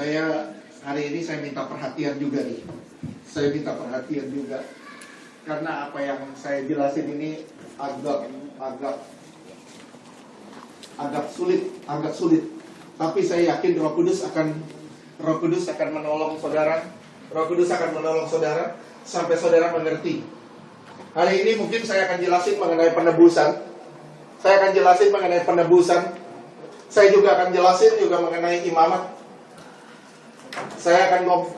Saya hari ini saya minta perhatian juga nih. Saya minta perhatian juga karena apa yang saya jelasin ini agak sulit. Tapi saya yakin Roh Kudus akan menolong saudara. Roh Kudus akan menolong saudara sampai saudara mengerti. Hari ini mungkin saya akan jelasin mengenai penebusan. Saya juga akan jelasin mengenai imamat.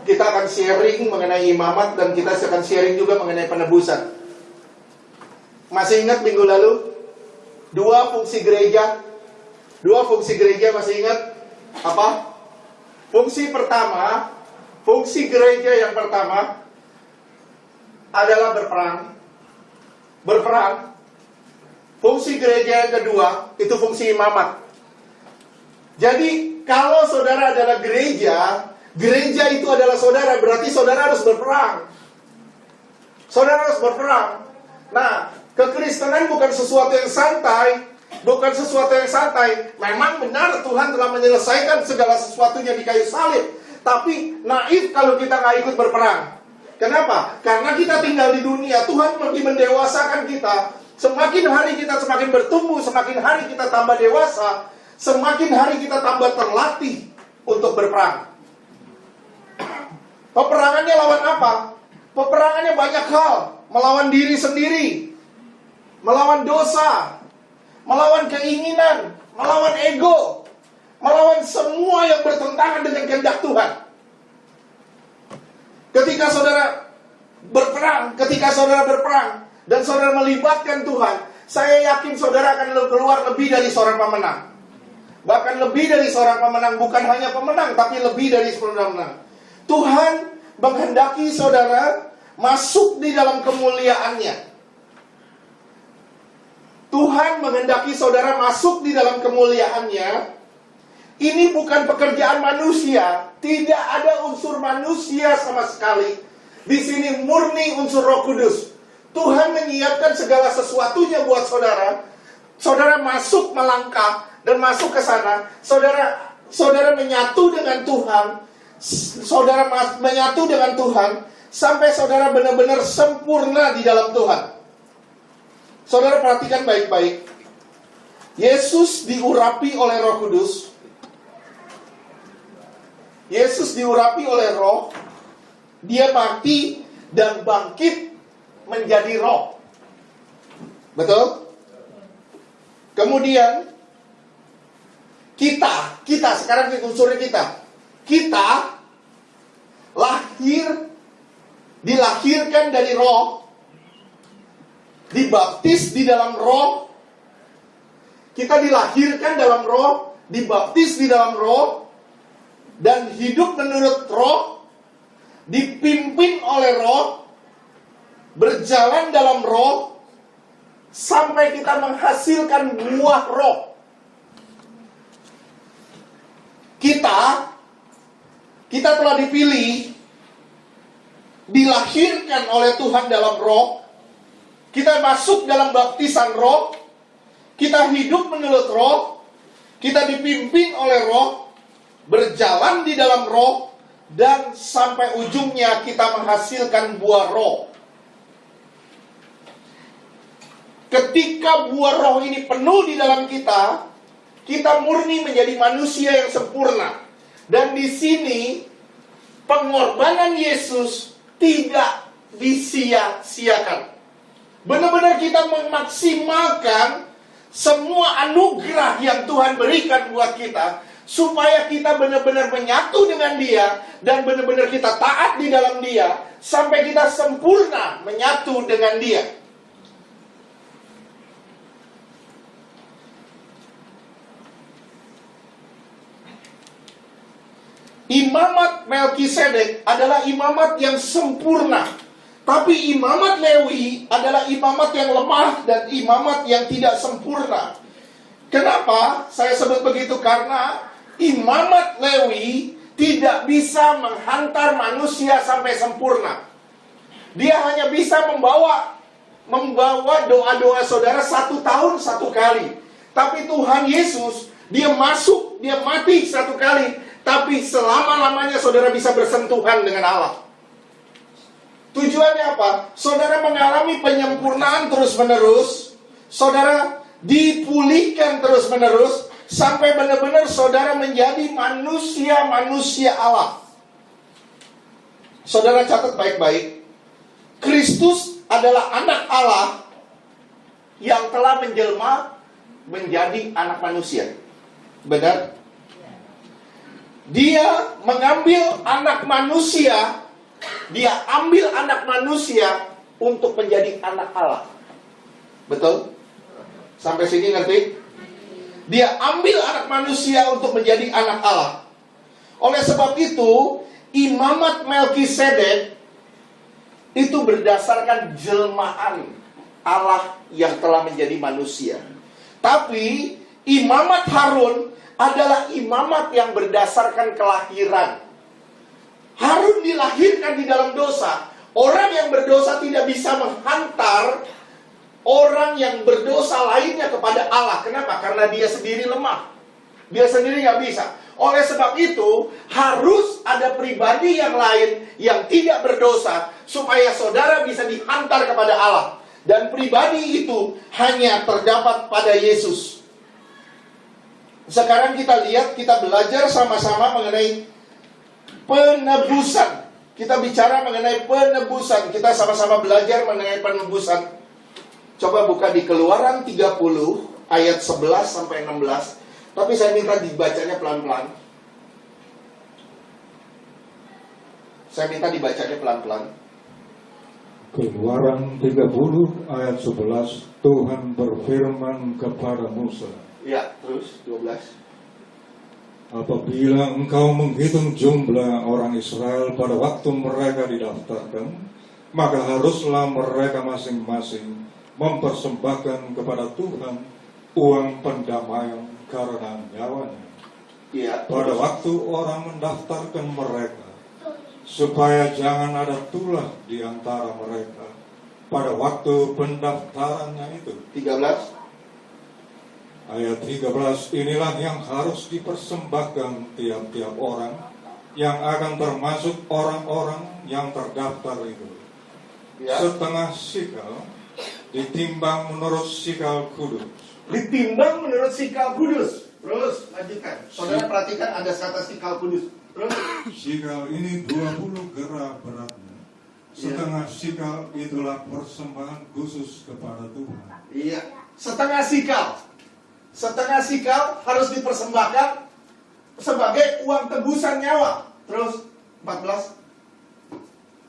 Kita akan sharing mengenai imamat dan kita akan sharing juga mengenai penebusan. Masih ingat minggu lalu? Dua fungsi gereja masih ingat? Apa? Fungsi gereja yang pertama adalah berperang. Fungsi gereja yang kedua itu fungsi imamat. Jadi kalau saudara adalah gereja itu adalah saudara, berarti saudara harus berperang. Nah, kekristenan bukan sesuatu yang santai. Memang benar Tuhan telah menyelesaikan segala sesuatunya di kayu salib. Tapi naif kalau kita nggak ikut berperang. Kenapa? Karena kita tinggal di dunia. Tuhan lagi mendewasakan kita. Semakin hari kita semakin bertumbuh, semakin hari kita tambah dewasa, semakin hari kita tambah terlatih untuk berperang. Peperangannya lawan apa? Peperangannya banyak hal. Melawan diri sendiri, melawan dosa, melawan keinginan, melawan ego, melawan semua yang bertentangan dengan kehendak Tuhan. Ketika saudara berperang dan saudara melibatkan Tuhan, saya yakin saudara akan keluar lebih dari seorang pemenang. Bahkan lebih dari seorang pemenang, bukan hanya pemenang, tapi lebih dari seorang pemenang. Tuhan menghendaki saudara masuk di dalam kemuliaannya. Tuhan menghendaki saudara masuk di dalam kemuliaannya. Ini bukan pekerjaan manusia. Tidak ada unsur manusia sama sekali. Di sini murni unsur Roh Kudus. Tuhan menyiapkan segala sesuatunya buat saudara. Saudara masuk melangkah dan masuk ke sana. Saudara menyatu dengan Tuhan. Saudara menyatu dengan Tuhan sampai saudara benar-benar sempurna di dalam Tuhan. Saudara perhatikan baik-baik. Yesus diurapi oleh Roh Kudus. Yesus diurapi oleh Roh. Dia mati dan bangkit menjadi Roh. Betul? Kemudian kita sekarang unsurnya kita dilahirkan dari Roh, dibaptis di dalam Roh. Kita dilahirkan dalam Roh, dibaptis di dalam Roh, dan hidup menurut Roh, dipimpin oleh Roh, berjalan dalam Roh, sampai kita menghasilkan buah Roh. Kita telah dipilih, dilahirkan oleh Tuhan dalam Roh. Kita masuk dalam baptisan Roh. Kita hidup menurut Roh. Kita dipimpin oleh Roh, berjalan di dalam Roh, dan sampai ujungnya kita menghasilkan buah Roh. Ketika buah Roh ini penuh di dalam kita murni menjadi manusia yang sempurna. Dan di sini pengorbanan Yesus tidak disia-siakan. Benar-benar kita memaksimalkan semua anugerah yang Tuhan berikan buat kita, supaya kita benar-benar menyatu dengan Dia, dan benar-benar kita taat di dalam Dia, sampai kita sempurna menyatu dengan Dia. Imamat Melkisedek adalah imamat yang sempurna. Tapi imamat Lewi adalah imamat yang lemah dan imamat yang tidak sempurna. Kenapa saya sebut begitu? Karena imamat Lewi tidak bisa menghantar manusia sampai sempurna. Dia hanya bisa membawa doa-doa saudara 1 tahun 1 kali. Tapi Tuhan Yesus, Dia masuk, Dia mati 1 kali, tapi selama-lamanya saudara bisa bersentuhan dengan Allah. Tujuannya apa? Saudara mengalami penyempurnaan terus-menerus, saudara dipulihkan terus-menerus, sampai benar-benar saudara menjadi manusia-manusia Allah. Saudara catat baik-baik, Kristus adalah anak Allah yang telah menjelma menjadi anak manusia. Benar? Dia mengambil anak manusia, dia ambil anak manusia untuk menjadi anak Allah. Betul? Sampai sini ngerti? Dia ambil anak manusia untuk menjadi anak Allah. Oleh sebab itu, imamat Melkisedek itu berdasarkan jelmaan Allah yang telah menjadi manusia. Tapi imamat Harun adalah imamat yang berdasarkan kelahiran. Harun dilahirkan di dalam dosa. Orang yang berdosa tidak bisa menghantar orang yang berdosa lainnya kepada Allah. Kenapa? Karena dia sendiri lemah. Dia sendiri nggak bisa. Oleh sebab itu, harus ada pribadi yang lain yang tidak berdosa, supaya saudara bisa dihantar kepada Allah. Dan pribadi itu hanya terdapat pada Yesus. Sekarang kita lihat, kita belajar sama-sama mengenai penebusan. Kita bicara mengenai penebusan. Kita sama-sama belajar mengenai penebusan. Coba buka di Keluaran 30 ayat 11 sampai 16. Tapi saya minta dibacanya pelan-pelan. Saya minta dibacanya pelan-pelan. Keluaran 30 ayat 11, Tuhan berfirman kepada Musa. Ya, terus 12. Apabila engkau menghitung jumlah orang Israel pada waktu mereka didaftarkan, maka haruslah mereka masing-masing mempersembahkan kepada Tuhan uang pendamaian karena nyawanya. Ya, pada waktu orang mendaftarkan mereka, supaya jangan ada tulah di antara mereka pada waktu pendaftarannya itu. 13. Ayat 13, inilah yang harus dipersembahkan tiap-tiap orang yang akan termasuk orang-orang yang terdaftar itu. Ya. Setengah sikal ditimbang menurut sikal kudus. Ditimbang menurut sikal kudus. Terus lanjutkan. Saudara perhatikan ada kata sikal kudus. Terus sikal ini 20 gera beratnya. Setengah sikal itulah persembahan khusus kepada Tuhan. Iya, setengah sikal. Setengah sikal harus dipersembahkan sebagai uang tebusan nyawa. Terus 14.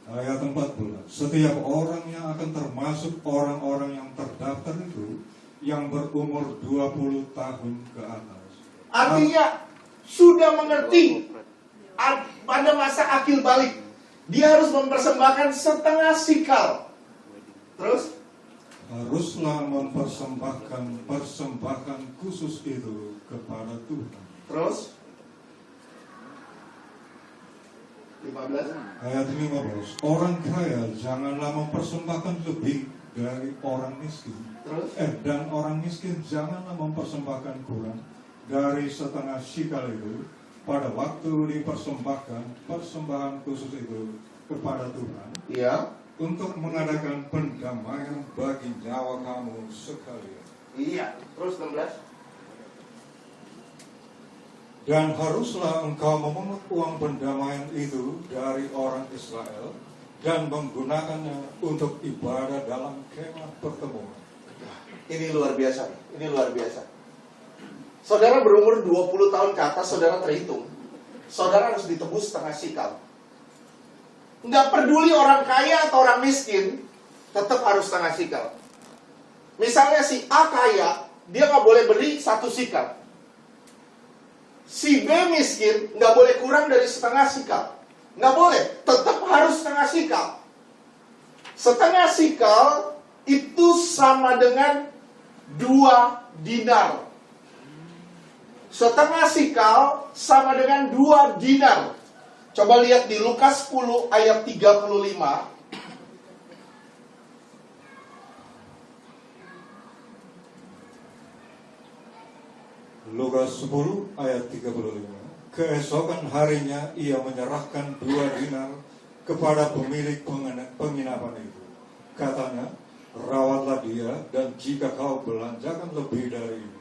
Ayat 14. Setiap orang yang akan termasuk orang-orang yang terdaftar itu yang berumur 20 tahun ke atas. Artinya sudah mengerti pada masa akil balik. Dia harus mempersembahkan setengah sikal. Terus haruslah mempersembahkan persembahan khusus itu kepada Tuhan. Terus 15. Ayat 15. Orang kaya janganlah mempersembahkan lebih dari orang miskin. Terus Dan orang miskin janganlah mempersembahkan kurang dari setengah sikal itu pada waktu dipersembahkan persembahan khusus itu kepada Tuhan. iya. Untuk mengadakan pendamaian bagi nyawa kamu sekalian. Iya. Terus 16. Dan haruslah engkau memungut uang pendamaian itu dari orang Israel dan menggunakannya untuk ibadah dalam kemah pertemuan. Ini luar biasa. Ini luar biasa. Saudara berumur 20 tahun ke atas, saudara terhitung. Saudara harus ditebus setengah sikal. Nggak peduli orang kaya atau orang miskin, tetap harus setengah sikal. Misalnya si A kaya, dia nggak boleh beri 1 sikal. Si B miskin, nggak boleh kurang dari setengah sikal. Nggak boleh, tetap harus setengah sikal. Setengah sikal itu sama dengan 2 dinar. Setengah sikal sama dengan 2 dinar. Coba lihat di Lukas 10 ayat 35. Lukas 10 ayat 35. Keesokan harinya ia menyerahkan 2 dinar kepada pemilik penginapan itu. Katanya, rawatlah dia, dan jika kau belanjakan lebih dari ini,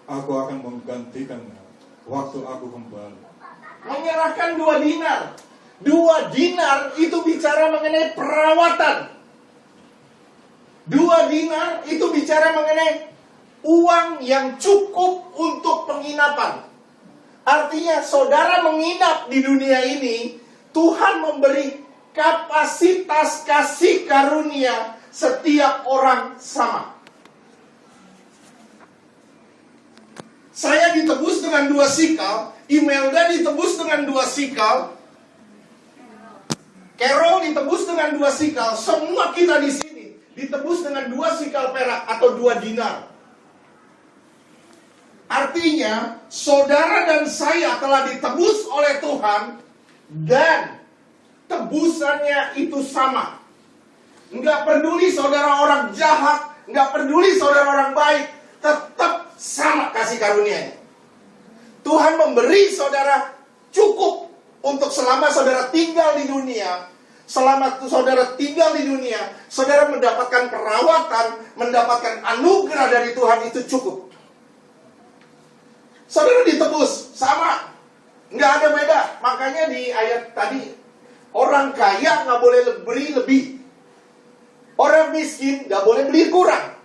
aku akan menggantikannya waktu aku kembali. Menyerahkan 2 dinar. 2 dinar itu bicara mengenai perawatan. 2 dinar itu bicara mengenai uang yang cukup untuk penginapan. Artinya saudara menginap di dunia ini, Tuhan memberi kapasitas kasih karunia setiap orang sama. Saya ditebus dengan 2 sikal, Imelda ditebus dengan 2 sikal, Carol ditebus dengan 2 sikal, semua kita di sini ditebus dengan 2 sikal perak atau 2 dinar. Artinya, saudara dan saya telah ditebus oleh Tuhan, dan tebusannya itu sama. Nggak peduli saudara orang jahat, nggak peduli saudara orang baik, tetap sama kasih karunia-Nya. Tuhan memberi saudara cukup untuk selama saudara tinggal di dunia. Selama saudara tinggal di dunia, saudara mendapatkan perawatan, mendapatkan anugerah dari Tuhan, itu cukup. Saudara ditebus, sama. Nggak ada beda. Makanya di ayat tadi, orang kaya nggak boleh beli lebih. Orang miskin nggak boleh beli kurang.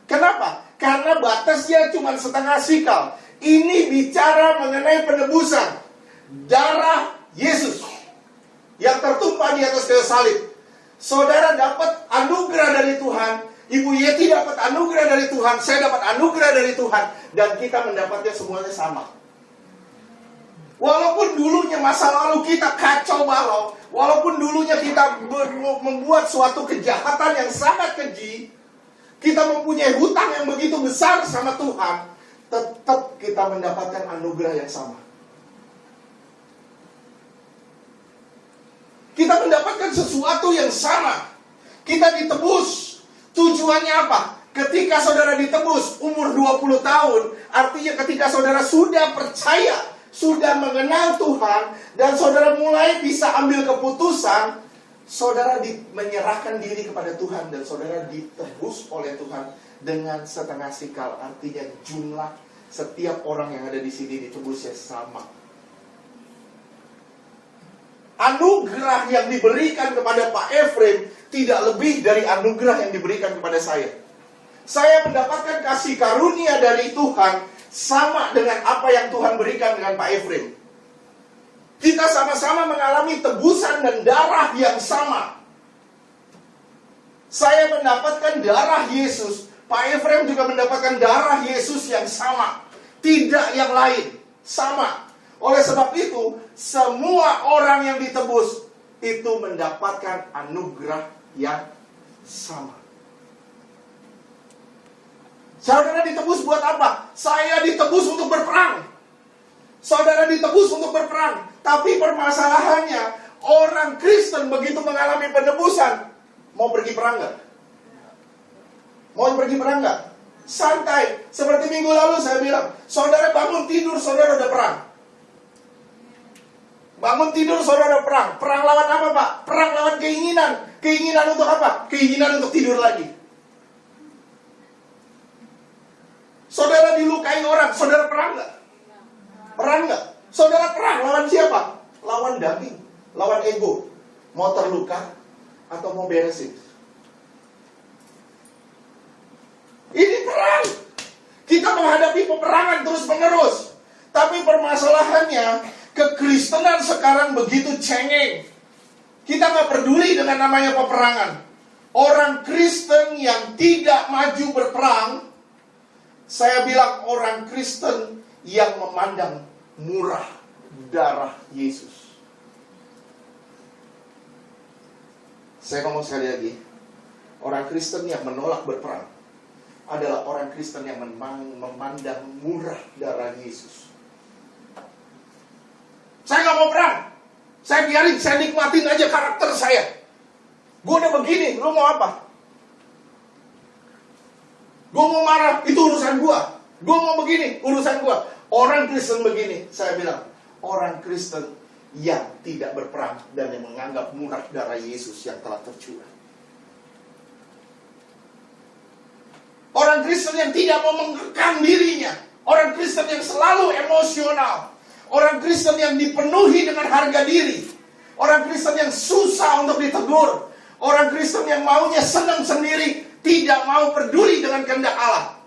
Kenapa? Karena batasnya cuma setengah sikal. Ini bicara mengenai penebusan. Darah Yesus yang tertumpah di atas kayu salib. Saudara dapat anugerah dari Tuhan. Ibu Yeti dapat anugerah dari Tuhan. Saya dapat anugerah dari Tuhan. Dan kita mendapatnya semuanya sama. Walaupun dulunya masa lalu kita kacau balau, walaupun dulunya kita membuat suatu kejahatan yang sangat keji, kita mempunyai hutang yang begitu besar sama Tuhan, tetap kita mendapatkan anugerah yang sama. Kita mendapatkan sesuatu yang sama. Kita ditebus. Tujuannya apa? Ketika saudara ditebus umur 20 tahun, artinya ketika saudara sudah percaya, sudah mengenal Tuhan, dan saudara mulai bisa ambil keputusan, saudara menyerahkan diri kepada Tuhan, dan saudara ditebus oleh Tuhan dengan setengah sikal. Artinya jumlah setiap orang yang ada di sini ditebusnya sama. Anugerah yang diberikan kepada Pak Efrem tidak lebih dari anugerah yang diberikan kepada saya. Saya mendapatkan kasih karunia dari Tuhan sama dengan apa yang Tuhan berikan dengan Pak Efrem. Kita sama-sama mengalami tebusan dan darah yang sama. Saya mendapatkan darah Yesus, Pak Efrem juga mendapatkan darah Yesus yang sama, tidak yang lain, sama. Oleh sebab itu, semua orang yang ditebus itu mendapatkan anugerah yang sama. Saudara ditebus buat apa? Saya ditebus untuk berperang. Saudara ditebus untuk berperang. Tapi permasalahannya, orang Kristen begitu mengalami penebusan, mau pergi perang nggak? Mau pergi perang nggak? Santai. Seperti minggu lalu saya bilang, saudara bangun tidur, saudara udah perang. Bangun tidur, saudara perang. Perang lawan apa, Pak? Perang lawan keinginan. Keinginan untuk apa? Keinginan untuk tidur lagi. Saudara dilukai orang, saudara perang nggak? Perang nggak? Saudara perang lawan siapa? Lawan daging, lawan ego. Mau terluka atau mau beresin? Ini perang. Kita menghadapi peperangan terus menerus. Tapi permasalahannya, kekristenan sekarang begitu cengeng. Kita nggak peduli dengan namanya peperangan. Orang Kristen yang tidak maju berperang, saya bilang orang Kristen yang memandang murah darah Yesus. Saya ngomong sekali lagi, orang Kristen yang menolak berperang adalah orang Kristen yang memandang murah darah Yesus. Saya gak mau perang. Saya biarin, saya nikmatin aja karakter saya. Gue udah begini, lu mau apa? Gue mau marah, itu urusan gue. Gue mau begini, urusan gue. Orang Kristen begini, saya bilang, orang Kristen yang tidak berperang dan yang menganggap murah darah Yesus yang telah tercurah. Orang Kristen yang tidak mau mengekang dirinya. Orang Kristen yang selalu emosional. Orang Kristen yang dipenuhi dengan harga diri. Orang Kristen yang susah untuk ditegur. Orang Kristen yang maunya senang sendiri, tidak mau peduli dengan kehendak Allah.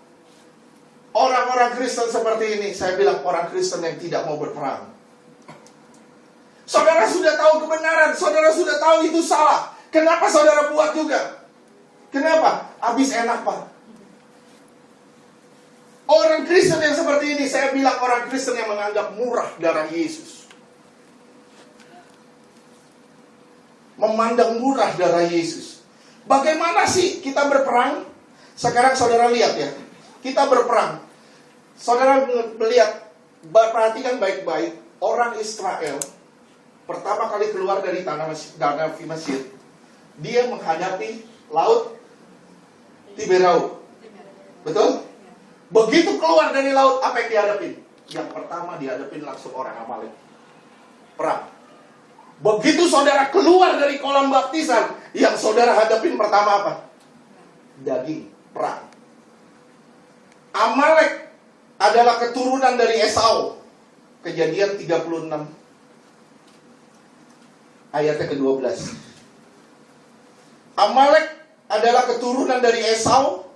Orang-orang Kristen seperti ini, saya bilang orang Kristen yang tidak mau berperang. Saudara sudah tahu kebenaran, saudara sudah tahu itu salah. Kenapa saudara buat juga? Kenapa? Habis enak, Pak. Orang Kristen yang seperti ini, saya bilang orang Kristen yang menganggap murah darah Yesus. Memandang murah darah Yesus. Bagaimana sih kita berperang? Sekarang saudara lihat ya. Kita berperang. Saudara melihat, perhatikan baik-baik. Orang Israel pertama kali keluar dari tanah Mesir, dia menghadapi laut Tiberau. Betul? Begitu keluar dari laut, apa yang dihadapin? Yang pertama dihadapin langsung orang Amalek. Perang. Begitu saudara keluar dari kolam baptisan, yang saudara hadapin pertama apa? Daging, perang. Amalek adalah keturunan dari Esau. Kejadian 36 ayatnya ke-12. Amalek adalah keturunan dari Esau,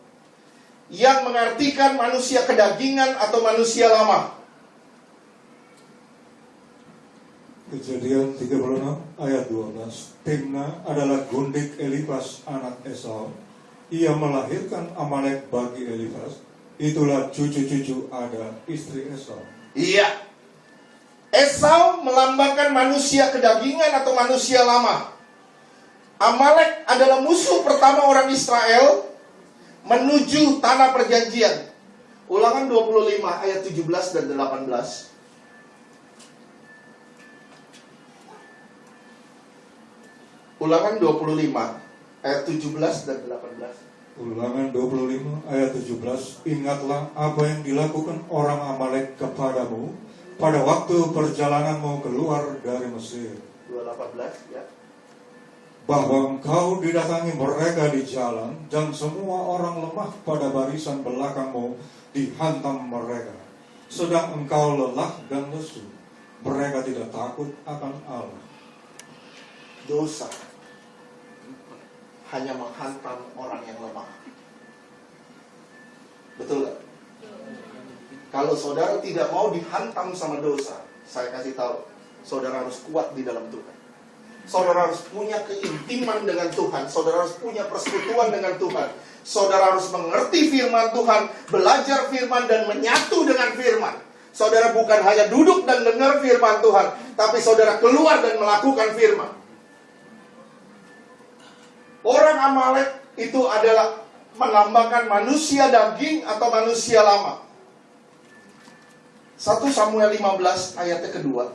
yang mengartikan manusia kedagingan atau manusia lama. Kejadian 36 ayat 12. Timna adalah gundik Elifas anak Esau. Ia melahirkan Amalek bagi Elifas. Itulah cucu-cucu Ada istri Esau. Iya. Esau melambangkan manusia kedagingan atau manusia lama. Amalek adalah musuh pertama orang Israel menuju tanah perjanjian. Ulangan 25 ayat 17 dan 18. Ulangan 25 ayat 17 dan 18. Ulangan 25 ayat 17. Ingatlah apa yang dilakukan orang Amalek kepadamu pada waktu perjalananmu keluar dari Mesir. 2:18 ya. Bahwa engkau didatangi mereka di jalan, dan semua orang lemah pada barisan belakangmu dihantam mereka. Sedang engkau lelah dan lesu, mereka tidak takut akan Allah. Dosa hanya menghantam orang yang lemah. Betul gak? Kalau saudara tidak mau dihantam sama dosa, saya kasih tahu, saudara harus kuat di dalam Tuhan. Saudara harus punya keintiman dengan Tuhan. Saudara harus punya persekutuan dengan Tuhan. Saudara harus mengerti firman Tuhan, belajar firman dan menyatu dengan firman. Saudara bukan hanya duduk dan dengar firman Tuhan, tapi saudara keluar dan melakukan firman. Orang Amalek itu adalah melambangkan manusia daging atau manusia lama. 1 Samuel 15 ayatnya kedua.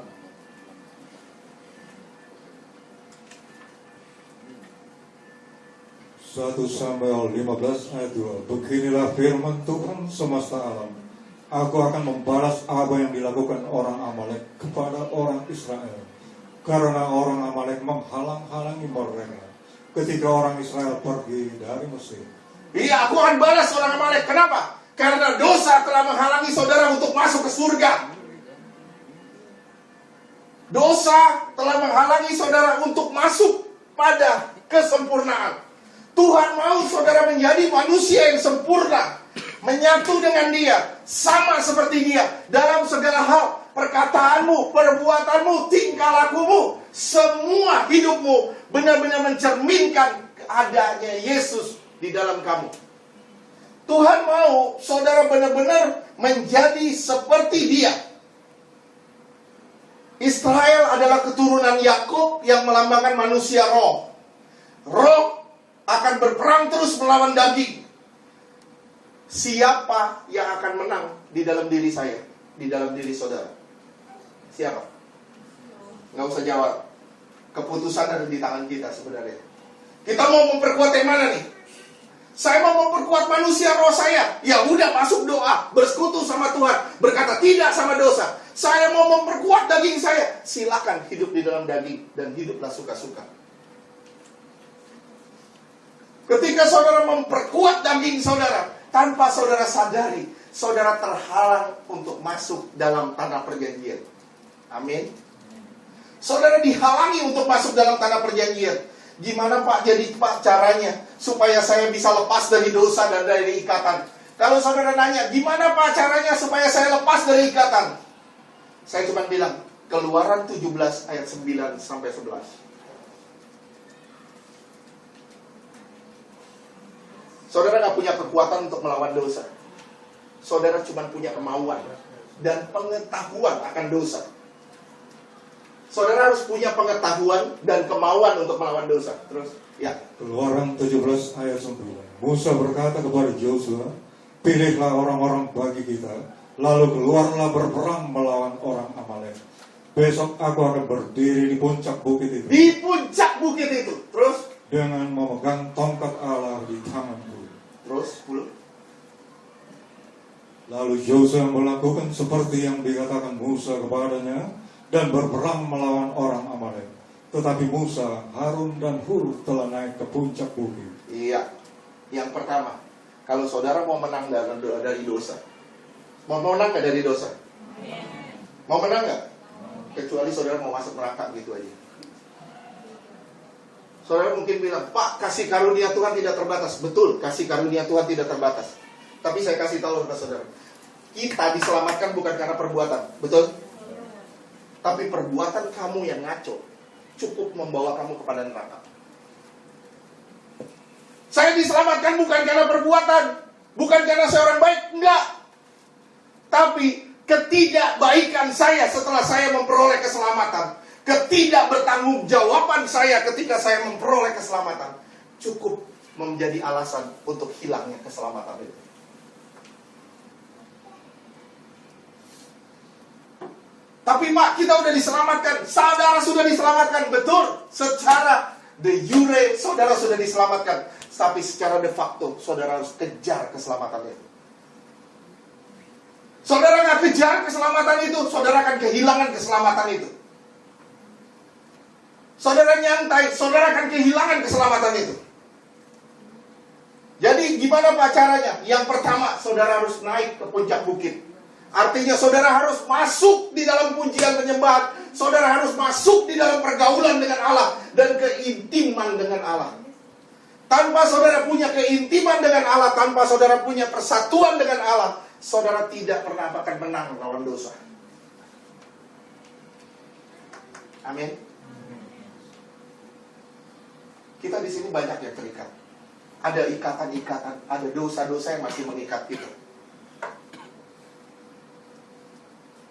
1 Samuel 15 ayat 2. Beginilah firman Tuhan semesta alam. Aku akan membalas apa yang dilakukan orang Amalek kepada orang Israel, karena orang Amalek menghalang-halangi mereka ketika orang Israel pergi dari Mesir. Iya, aku akan balas orang Amalek. Kenapa? Karena dosa telah menghalangi saudara untuk masuk ke surga. Dosa telah menghalangi saudara untuk masuk pada kesempurnaan. Tuhan mau saudara menjadi manusia yang sempurna, menyatu dengan Dia, sama seperti Dia dalam segala hal. Perkataanmu, perbuatanmu, tingkah lakumu, semua hidupmu benar-benar mencerminkan adanya Yesus di dalam kamu. Tuhan mau saudara benar-benar menjadi seperti Dia. Israel adalah keturunan Yakub yang melambangkan manusia roh. Roh akan berperang terus melawan daging. Siapa yang akan menang di dalam diri saya, di dalam diri saudara? Siapa? Nggak usah jawab. Keputusan ada di tangan kita sebenarnya. Kita mau memperkuat yang mana nih? Saya mau memperkuat manusia roh saya. Ya udah, masuk doa, bersekutu sama Tuhan, berkata tidak sama dosa. Saya mau memperkuat daging saya. Silakan hidup di dalam daging dan hiduplah suka-suka. Ketika saudara memperkuat daging saudara, tanpa saudara sadari, saudara terhalang untuk masuk dalam tanah perjanjian. Amin. Saudara dihalangi untuk masuk dalam tanah perjanjian. Gimana Pak, jadi Pak caranya supaya saya bisa lepas dari dosa dan dari ikatan? Kalau saudara nanya, gimana Pak caranya supaya saya lepas dari ikatan? Saya cuma bilang, Keluaran 17 ayat 9 sampai 11. Saudara gak punya kekuatan untuk melawan dosa. Saudara cuma punya kemauan dan pengetahuan akan dosa. Saudara harus punya pengetahuan dan kemauan untuk melawan dosa. Terus, ya. Keluaran 17 ayat 9. Musa berkata kepada Yosua, pilihlah orang-orang bagi kita, lalu keluarlah berperang melawan orang Amalek. Besok aku akan berdiri di puncak bukit itu. Di puncak bukit itu. Terus, dengan memegang tongkat Allah di tanganku. Terus, 10. Lalu Yosua melakukan seperti yang dikatakan Musa kepadanya dan berperang melawan orang Amalek. Tetapi Musa, Harun dan Hur telah naik ke puncak bukit. Iya. Yang pertama, kalau saudara mau menang dari dosa, mau menang gak dari dosa? Mau menang gak? Kecuali saudara mau masuk neraka gitu aja. Saudara mungkin bilang, Pak, kasih karunia Tuhan tidak terbatas. Betul, kasih karunia Tuhan tidak terbatas. Tapi saya kasih tahu kepada saudara, kita diselamatkan bukan karena perbuatan. Betul? Tapi perbuatan kamu yang ngaco cukup membawa kamu kepada neraka. Saya diselamatkan bukan karena perbuatan, bukan karena saya orang baik, enggak. Tapi ketidakbaikan saya setelah saya memperoleh keselamatan, ketidakbertanggungjawaban saya ketika saya memperoleh keselamatan, cukup menjadi alasan untuk hilangnya keselamatan itu. Tapi Pak, kita udah diselamatkan. Saudara sudah diselamatkan. Betul. Secara de jure, saudara sudah diselamatkan. Tapi secara de facto, saudara harus kejar keselamatan itu. Saudara nggak kejar keselamatan itu, saudara akan kehilangan keselamatan itu. Saudara nyantai, saudara akan kehilangan keselamatan itu. Jadi gimana Pak caranya? Yang pertama, saudara harus naik ke puncak bukit. Artinya saudara harus masuk di dalam pujian penyembahan. Saudara harus masuk di dalam pergaulan dengan Allah dan keintiman dengan Allah. Tanpa saudara punya keintiman dengan Allah, tanpa saudara punya persatuan dengan Allah, saudara tidak pernah akan menang lawan dosa. Amin. Kita di sini banyak yang terikat. Ada ikatan-ikatan, ada dosa-dosa yang masih mengikat kita.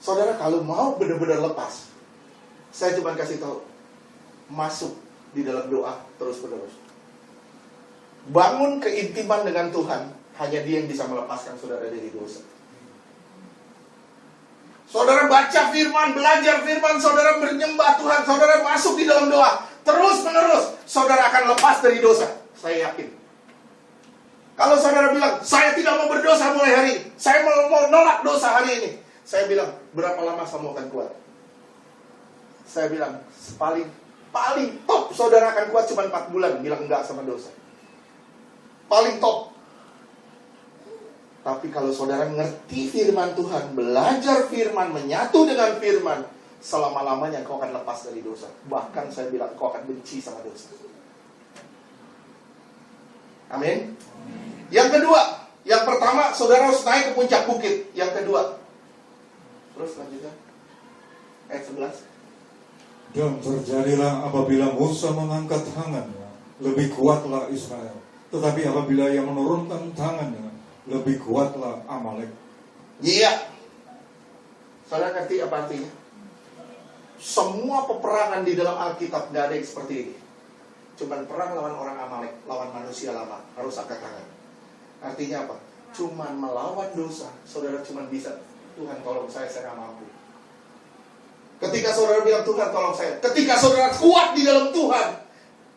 Saudara kalau mau benar-benar lepas, saya cuma kasih tahu, masuk di dalam doa terus-menerus. Bangun keintiman dengan Tuhan, hanya Dia yang bisa melepaskan saudara dari dosa. Saudara baca firman, belajar firman, saudara menyembah Tuhan, saudara masuk di dalam doa, terus-menerus, saudara akan lepas dari dosa. Saya yakin. Kalau saudara bilang, saya tidak mau berdosa mulai hari ini, saya mau nolak dosa hari ini, saya bilang, berapa lama kamu akan kuat? Saya bilang, paling top saudara akan kuat cuma 4 bulan bilang enggak sama dosa. Paling top. Tapi kalau saudara ngerti firman Tuhan, belajar firman, menyatu dengan firman, selama-lamanya kau akan lepas dari dosa. Bahkan saya bilang kau akan benci sama dosa. Amin. Yang kedua, yang pertama saudara harus naik ke puncak bukit. Yang kedua, terus lanjutkan ayat 11. Dan terjadilah apabila Musa mengangkat tangannya, lebih kuatlah Israel. Tetapi apabila ia menurunkan tangannya, lebih kuatlah Amalek. Iya. Saudara ngerti apa artinya? Semua peperangan di dalam Alkitab gak ada yang seperti ini. Cuman perang lawan orang Amalek, lawan manusia lama, harus angkat tangan. Artinya apa? Cuman melawan dosa, saudara cuman bisa, Tuhan tolong saya gak mampu. Ketika saudara bilang Tuhan tolong saya, ketika saudara kuat di dalam Tuhan,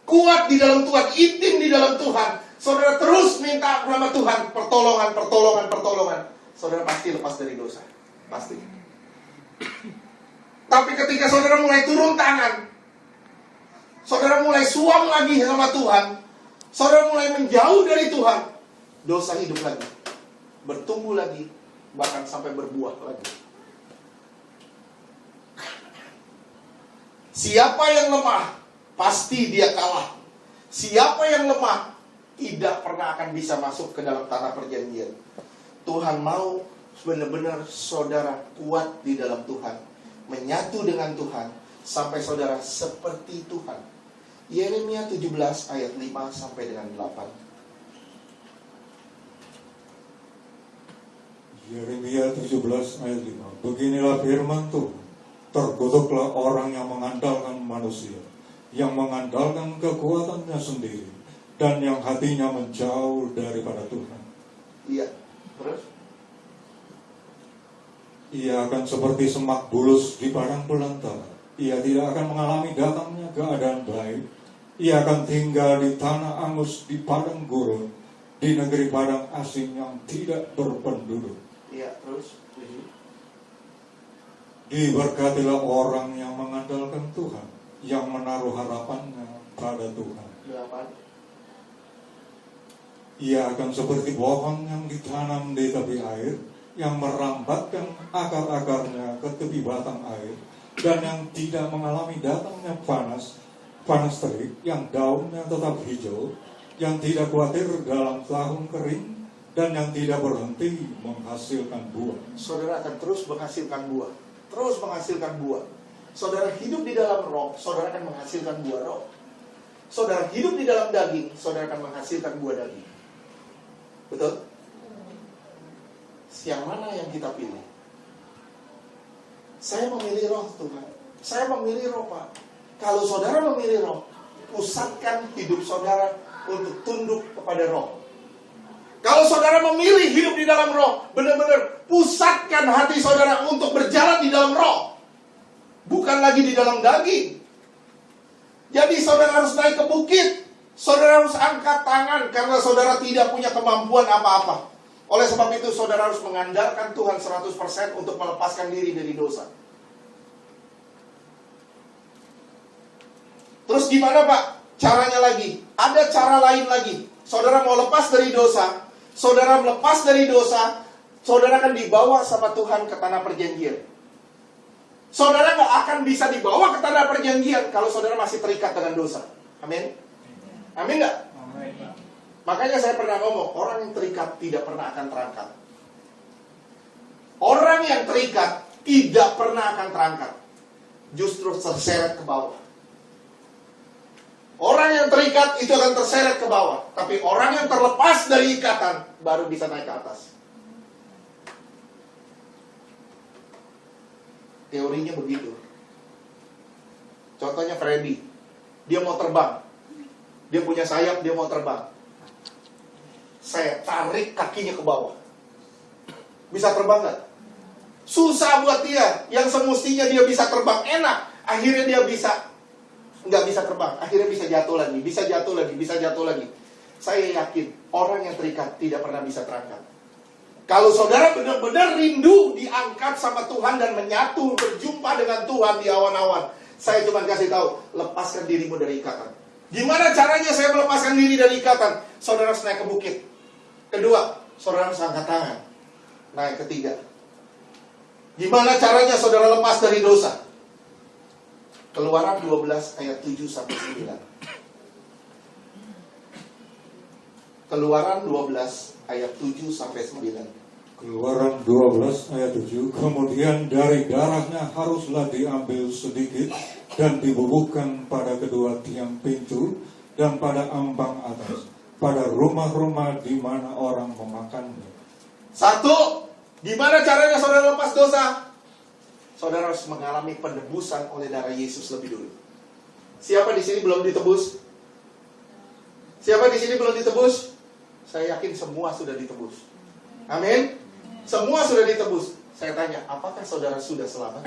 kuat di dalam Tuhan, intim di dalam Tuhan, saudara terus minta nama Tuhan, pertolongan, saudara pasti lepas dari dosa. Pasti. Tapi ketika saudara mulai turun tangan, saudara mulai suam lagi sama Tuhan, saudara mulai menjauh dari Tuhan, dosa hidup lagi, bertumbuh lagi, bahkan sampai berbuah lagi. Siapa yang lemah, pasti dia kalah. Siapa yang lemah, tidak pernah akan bisa masuk ke dalam tanah perjanjian. Tuhan mau benar-benar saudara kuat di dalam Tuhan, menyatu dengan Tuhan, sampai saudara seperti Tuhan. Yeremia 17 ayat 5 sampai dengan 8. Yeremia 17 ayat 5. Beginilah firman Tuhan, terkutuklah orang yang mengandalkan manusia, yang mengandalkan kekuatannya sendiri, dan yang hatinya menjauh daripada Tuhan. Iya, terus? Ia akan seperti semak bulus di padang belantara. Ia tidak akan mengalami datangnya keadaan baik. Ia akan tinggal di tanah angus, di padang gurun, di negeri padang asing yang tidak berpenduduk. Iya, terus? Diberkatilah orang yang mengandalkan Tuhan, yang menaruh harapannya pada Tuhan. 8. Ia akan seperti pohon yang ditanam di tepi air, yang merambatkan akar-akarnya ke tepi batang air, dan yang tidak mengalami datangnya panas terik, yang daunnya tetap hijau, yang tidak khawatir dalam tahun kering, dan yang tidak berhenti menghasilkan buah. Saudara akan terus menghasilkan buah. Terus menghasilkan buah. Saudara hidup di dalam roh, saudara akan menghasilkan buah roh. Saudara hidup di dalam daging, saudara akan menghasilkan buah daging. Betul? Yang mana yang kita pilih? Saya memilih roh, Tuhan. Saya memilih roh, Pak. Kalau saudara memilih roh, pusatkan hidup saudara untuk tunduk kepada roh. Kalau saudara memilih hidup di dalam roh, benar-benar pusatkan hati saudara untuk berjalan di dalam roh, bukan lagi di dalam daging. Jadi saudara harus naik ke bukit, saudara harus angkat tangan karena saudara tidak punya kemampuan apa-apa. Oleh sebab itu saudara harus mengandalkan Tuhan 100% untuk melepaskan diri dari dosa. Terus gimana, Pak? Caranya lagi. Ada cara lain lagi. Saudara mau lepas dari dosa, saudara melepas dari dosa, saudara akan dibawa sama Tuhan ke tanah perjanjian. Saudara gak akan bisa dibawa ke tanah perjanjian kalau saudara masih terikat dengan dosa. Amin? Amin gak? Makanya saya pernah ngomong, orang yang terikat tidak pernah akan terangkat. Orang yang terikat tidak pernah akan terangkat, justru terseret ke bawah. Orang yang terikat itu akan terseret ke bawah, tapi orang yang terlepas dari ikatan baru bisa naik ke atas. Teorinya begitu. Contohnya Freddy, dia mau terbang, dia punya sayap, dia mau terbang. Saya tarik kakinya ke bawah, bisa terbang gak? Susah buat dia. Yang semestinya dia bisa terbang enak, akhirnya dia nggak bisa terbang, akhirnya bisa jatuh lagi, bisa jatuh lagi, bisa jatuh lagi. Saya yakin orang yang terikat tidak pernah bisa terangkat. Kalau saudara benar-benar rindu diangkat sama Tuhan dan menyatu, berjumpa dengan Tuhan di awan-awan, saya cuma kasih tahu, lepaskan dirimu dari ikatan. Gimana caranya saya melepaskan diri dari ikatan? Saudara harus naik ke bukit. Kedua, saudara harus angkat tangan. Naik ketiga. Gimana caranya saudara lepas dari dosa? Keluaran 12 ayat 7 sampai 9. Keluaran 12 ayat 7 sampai 9. Keluaran 12 ayat 7. Kemudian dari darahnya haruslah diambil sedikit dan dibubuhkan pada kedua tiang pintu dan pada ambang atas, pada rumah-rumah di mana orang memakannya. Satu, gimana caranya saudara lepas dosa? Saudara harus mengalami penebusan oleh darah Yesus lebih dulu. Siapa di sini belum ditebus? Siapa di sini belum ditebus? Saya yakin semua sudah ditebus. Amin. Semua sudah ditebus. Saya tanya, apakah saudara sudah selamat?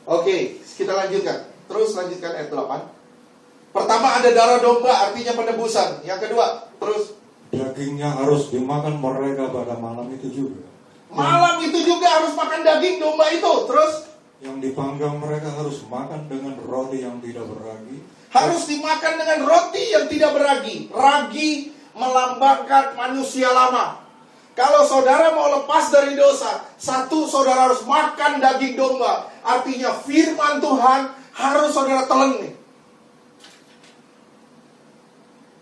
Oke, kita lanjutkan. Terus lanjutkan ayat 8. Pertama ada darah domba, artinya penebusan. Yang kedua, terus Dagingnya harus dimakan mereka pada malam itu juga. malam itu juga harus makan daging domba itu. Terus Yang dipanggang mereka harus makan dengan roti yang tidak beragi. harus dimakan dengan roti yang tidak beragi. Ragi melambangkan manusia lama. Kalau saudara mau lepas dari dosa, satu, saudara harus makan daging domba. Artinya firman Tuhan harus saudara telan nih.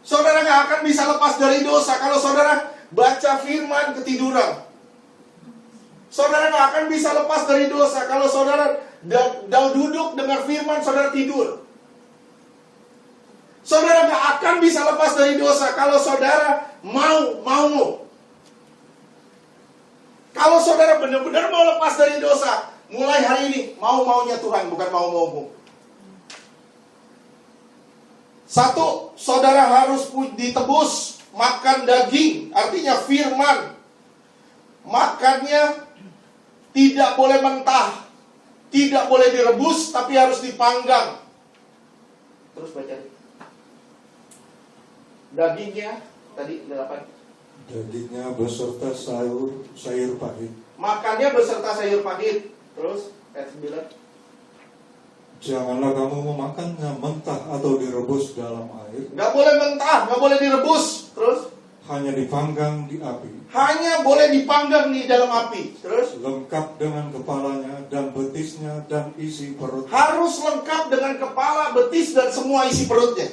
Saudara gak akan bisa lepas dari dosa kalau saudara baca firman ketiduran. Saudara gak akan bisa lepas dari dosa kalau saudara duduk dengar firman, saudara tidur. Saudara gak akan bisa lepas dari dosa kalau saudara mau. Kalau saudara benar-benar mau lepas dari dosa, mulai hari ini, mau-maunya Tuhan, bukan mau-maumu. Satu, saudara harus ditebus, makan daging, artinya firman. Makannya tidak boleh mentah, tidak boleh direbus, tapi harus dipanggang. Terus baca. Dagingnya, tadi 8. Dagingnya beserta sayur pahit. Makannya beserta sayur pahit. Terus, ayat 9. Janganlah kamu memakannya mentah atau direbus dalam air. Gak boleh mentah, gak boleh direbus. Terus, Hanya dipanggang di api. hanya boleh dipanggang di dalam api. Terus, Lengkap dengan kepalanya dan betisnya dan isi perut. harus lengkap dengan kepala, betis, dan semua isi perutnya.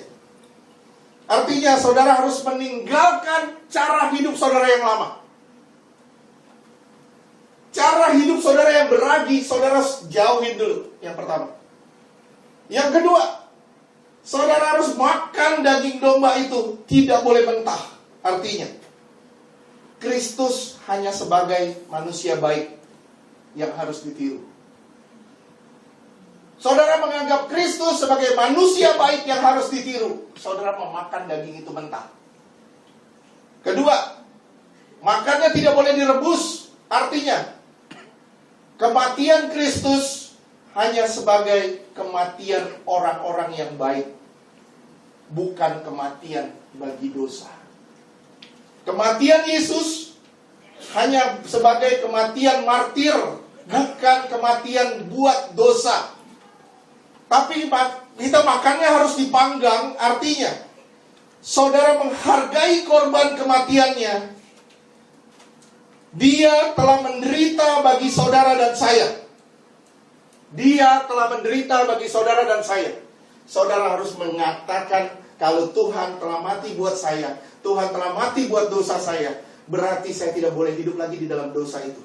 Artinya saudara harus meninggalkan cara hidup saudara yang lama. Cara hidup saudara yang beragi, saudara jauhin dulu. Yang pertama. Yang kedua, saudara harus makan daging domba itu, tidak boleh mentah. Artinya, Kristus hanya sebagai manusia baik yang harus ditiru. Saudara menganggap Kristus sebagai manusia baik yang harus ditiru. Saudara memakan daging itu mentah. Kedua, makannya tidak boleh direbus. Artinya, kematian Kristus hanya sebagai kematian orang-orang yang baik, bukan kematian bagi dosa. Kematian Yesus hanya sebagai kematian martir, bukan kematian buat dosa. Tapi kita makannya harus dipanggang. Artinya saudara menghargai korban kematiannya. Dia telah menderita bagi saudara dan saya. Dia telah menderita bagi saudara dan saya. Saudara harus mengatakan, kalau Tuhan telah mati buat saya, Tuhan telah mati buat dosa saya, berarti saya tidak boleh hidup lagi di dalam dosa itu.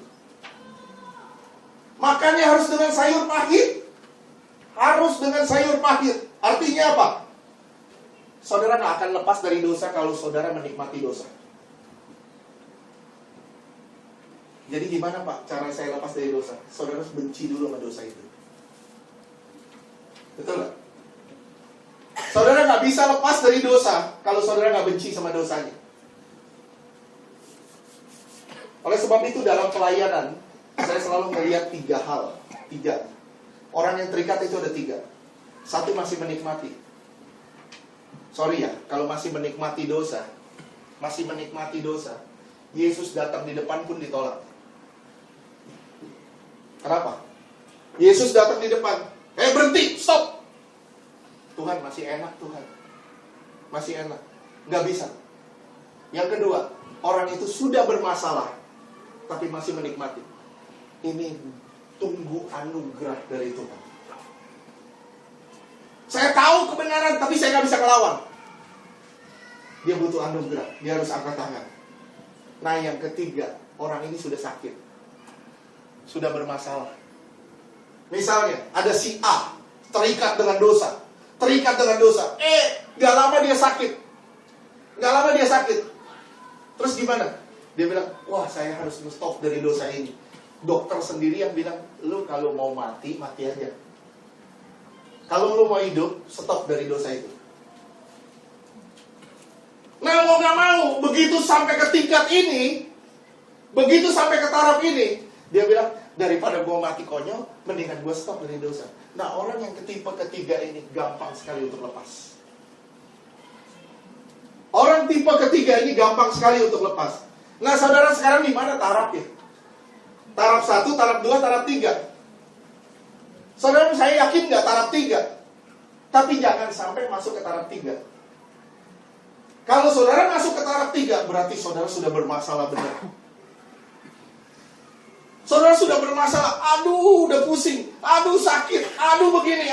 Makannya harus dengan sayur pahit. Harus dengan sayur pahit. Artinya apa? Saudara gak akan lepas dari dosa kalau saudara menikmati dosa. Jadi gimana Pak cara saya lepas dari dosa? Saudara harus benci dulu sama dosa itu. Betul gak? Saudara gak bisa lepas dari dosa kalau saudara gak benci sama dosanya. Oleh sebab itu dalam pelayanan, saya selalu melihat 3 hal. 3. Orang yang terikat itu ada 3. Satu, masih menikmati. Sorry ya, kalau masih menikmati dosa, Yesus datang di depan pun ditolak. Kenapa? Yesus datang di depan, berhenti, stop. Tuhan masih enak, Tuhan masih enak. Gak bisa. Yang kedua, orang itu sudah bermasalah tapi masih menikmati. Ini tunggu anugerah dari Tuhan. Saya tahu kebenaran, tapi saya gak bisa ngelawan. Dia butuh anugerah, dia harus angkat tangan. Nah yang ketiga, orang ini sudah sakit, sudah bermasalah. Misalnya, ada si A, terikat dengan dosa. Gak lama dia sakit. Terus gimana? Dia bilang, wah saya harus stop dari dosa ini. Dokter sendiri yang bilang, lu kalau mau mati, mati aja. Kalau lu mau hidup, stop dari dosa itu. Nah mau gak mau, begitu sampai ke tingkat ini, begitu sampai ke taraf ini, dia bilang, daripada gue mati konyol, mendingan gue stop dari dosa. Nah orang yang tipe ketiga ini gampang sekali untuk lepas. Orang tipe ketiga ini gampang sekali untuk lepas. Nah, saudara sekarang di mana tarafnya? Taraf 1, taraf 2, taraf 3. Saudara, saya yakin nggak taraf 3. Tapi jangan sampai masuk ke taraf 3. Kalau saudara masuk ke taraf 3, berarti saudara sudah bermasalah benar. Saudara sudah bermasalah, aduh udah pusing, aduh sakit, aduh begini,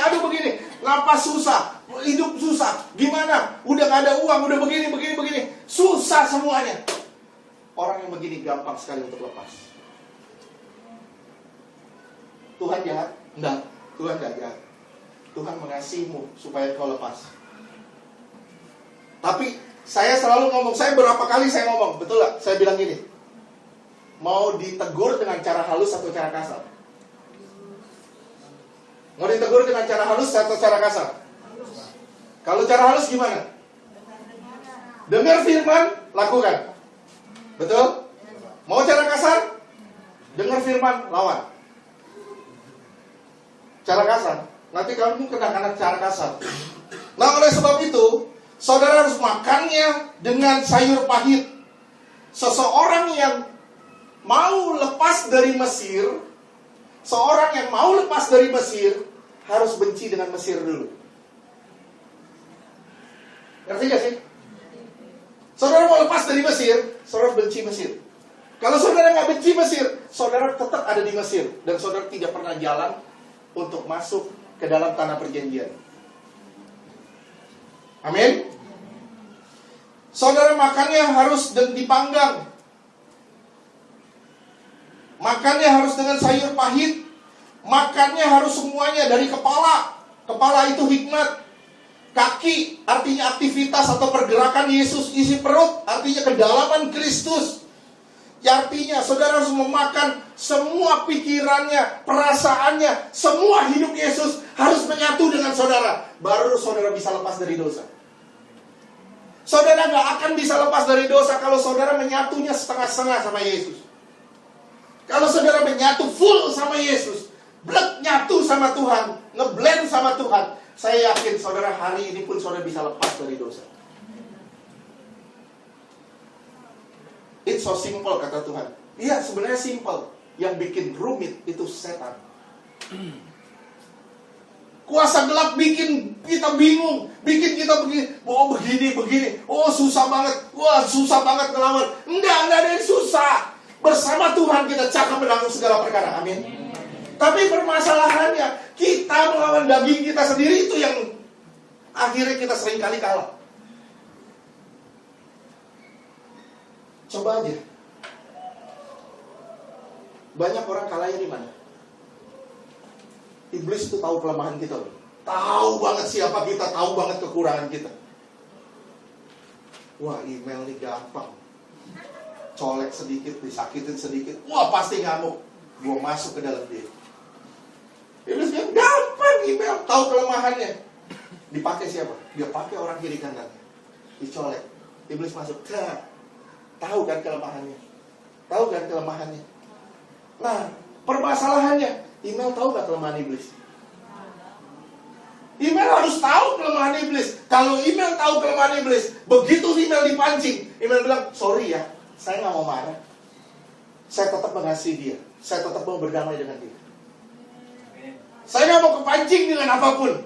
napas susah, hidup susah, gimana? Udah gak ada uang, udah begini, susah semuanya. Orang yang begini gampang sekali untuk lepas. Tuhan jahat? Enggak, Tuhan gak jahat. Tuhan mengasihimu supaya kau lepas. Tapi saya selalu ngomong, berapa kali saya ngomong, betul gak? Saya bilang gini, mau ditegur dengan cara halus atau cara kasar? Mau ditegur dengan cara halus atau cara kasar? Kalau cara halus gimana? Dengar firman, lakukan. Betul? Mau cara kasar? Dengar firman, lawan. Cara kasar, nanti kamu kena cara kasar. Nah, oleh sebab itu, saudara harus makannya dengan sayur pahit. Seseorang yang mau lepas dari Mesir, seorang yang mau lepas dari Mesir harus benci dengan Mesir dulu. Ngerti gak sih? Saudara mau lepas dari Mesir, saudara benci Mesir. Kalau saudara gak benci Mesir, saudara tetap ada di Mesir. Dan saudara tidak pernah jalan untuk masuk ke dalam tanah perjanjian. Amin. Saudara makannya harus dipanggang. Makannya harus dengan sayur pahit. Makannya harus semuanya dari kepala. Kepala itu hikmat. Kaki artinya aktivitas atau pergerakan Yesus. Isi perut artinya kedalaman Kristus. Artinya saudara harus memakan semua pikirannya, perasaannya, semua hidup Yesus harus menyatu dengan saudara. Baru saudara bisa lepas dari dosa. Saudara gak akan bisa lepas dari dosa kalau saudara menyatunya setengah-setengah sama Yesus. Kalau saudara menyatu full sama Yesus, nyatu sama Tuhan, ngeblend sama Tuhan, saya yakin saudara hari ini pun saudara bisa lepas dari dosa. It's so simple, kata Tuhan. Iya, sebenarnya simple. Yang bikin rumit itu setan. Kuasa gelap bikin kita bingung, bikin kita begini, oh begini, oh susah banget, wah susah banget ngelawan. Enggak ada yang susah. Bersama Tuhan kita cakap menanggung segala perkara, amin. Tapi permasalahannya, kita melawan daging kita sendiri, itu yang akhirnya kita sering kali kalah. Coba aja. Banyak orang kalahnya di mana? Iblis itu tahu kelemahan kita loh. Tahu banget siapa kita, tahu banget kekurangan kita. Wah, email nih gampang. Colek sedikit, disakitin sedikit, wah pasti ngamuk. Gua masuk ke dalam dia. Iblis bilang, gampang email, tahu kelemahannya. Dipakai siapa? Dia pakai orang kiri kanan. Dicolek. Iblis masuk. Tahu kan kelemahannya. Tahu kan kelemahannya. Nah, permasalahannya, email tahu gak kelemahan iblis? Email harus tahu kelemahan iblis. Kalau email tahu kelemahan iblis, begitu email dipancing, email bilang, sorry ya, saya gak mau marah. Saya tetap mengasihi dia. Saya tetap mau berdamai dengan dia. Saya gak mau kepancing dengan apapun.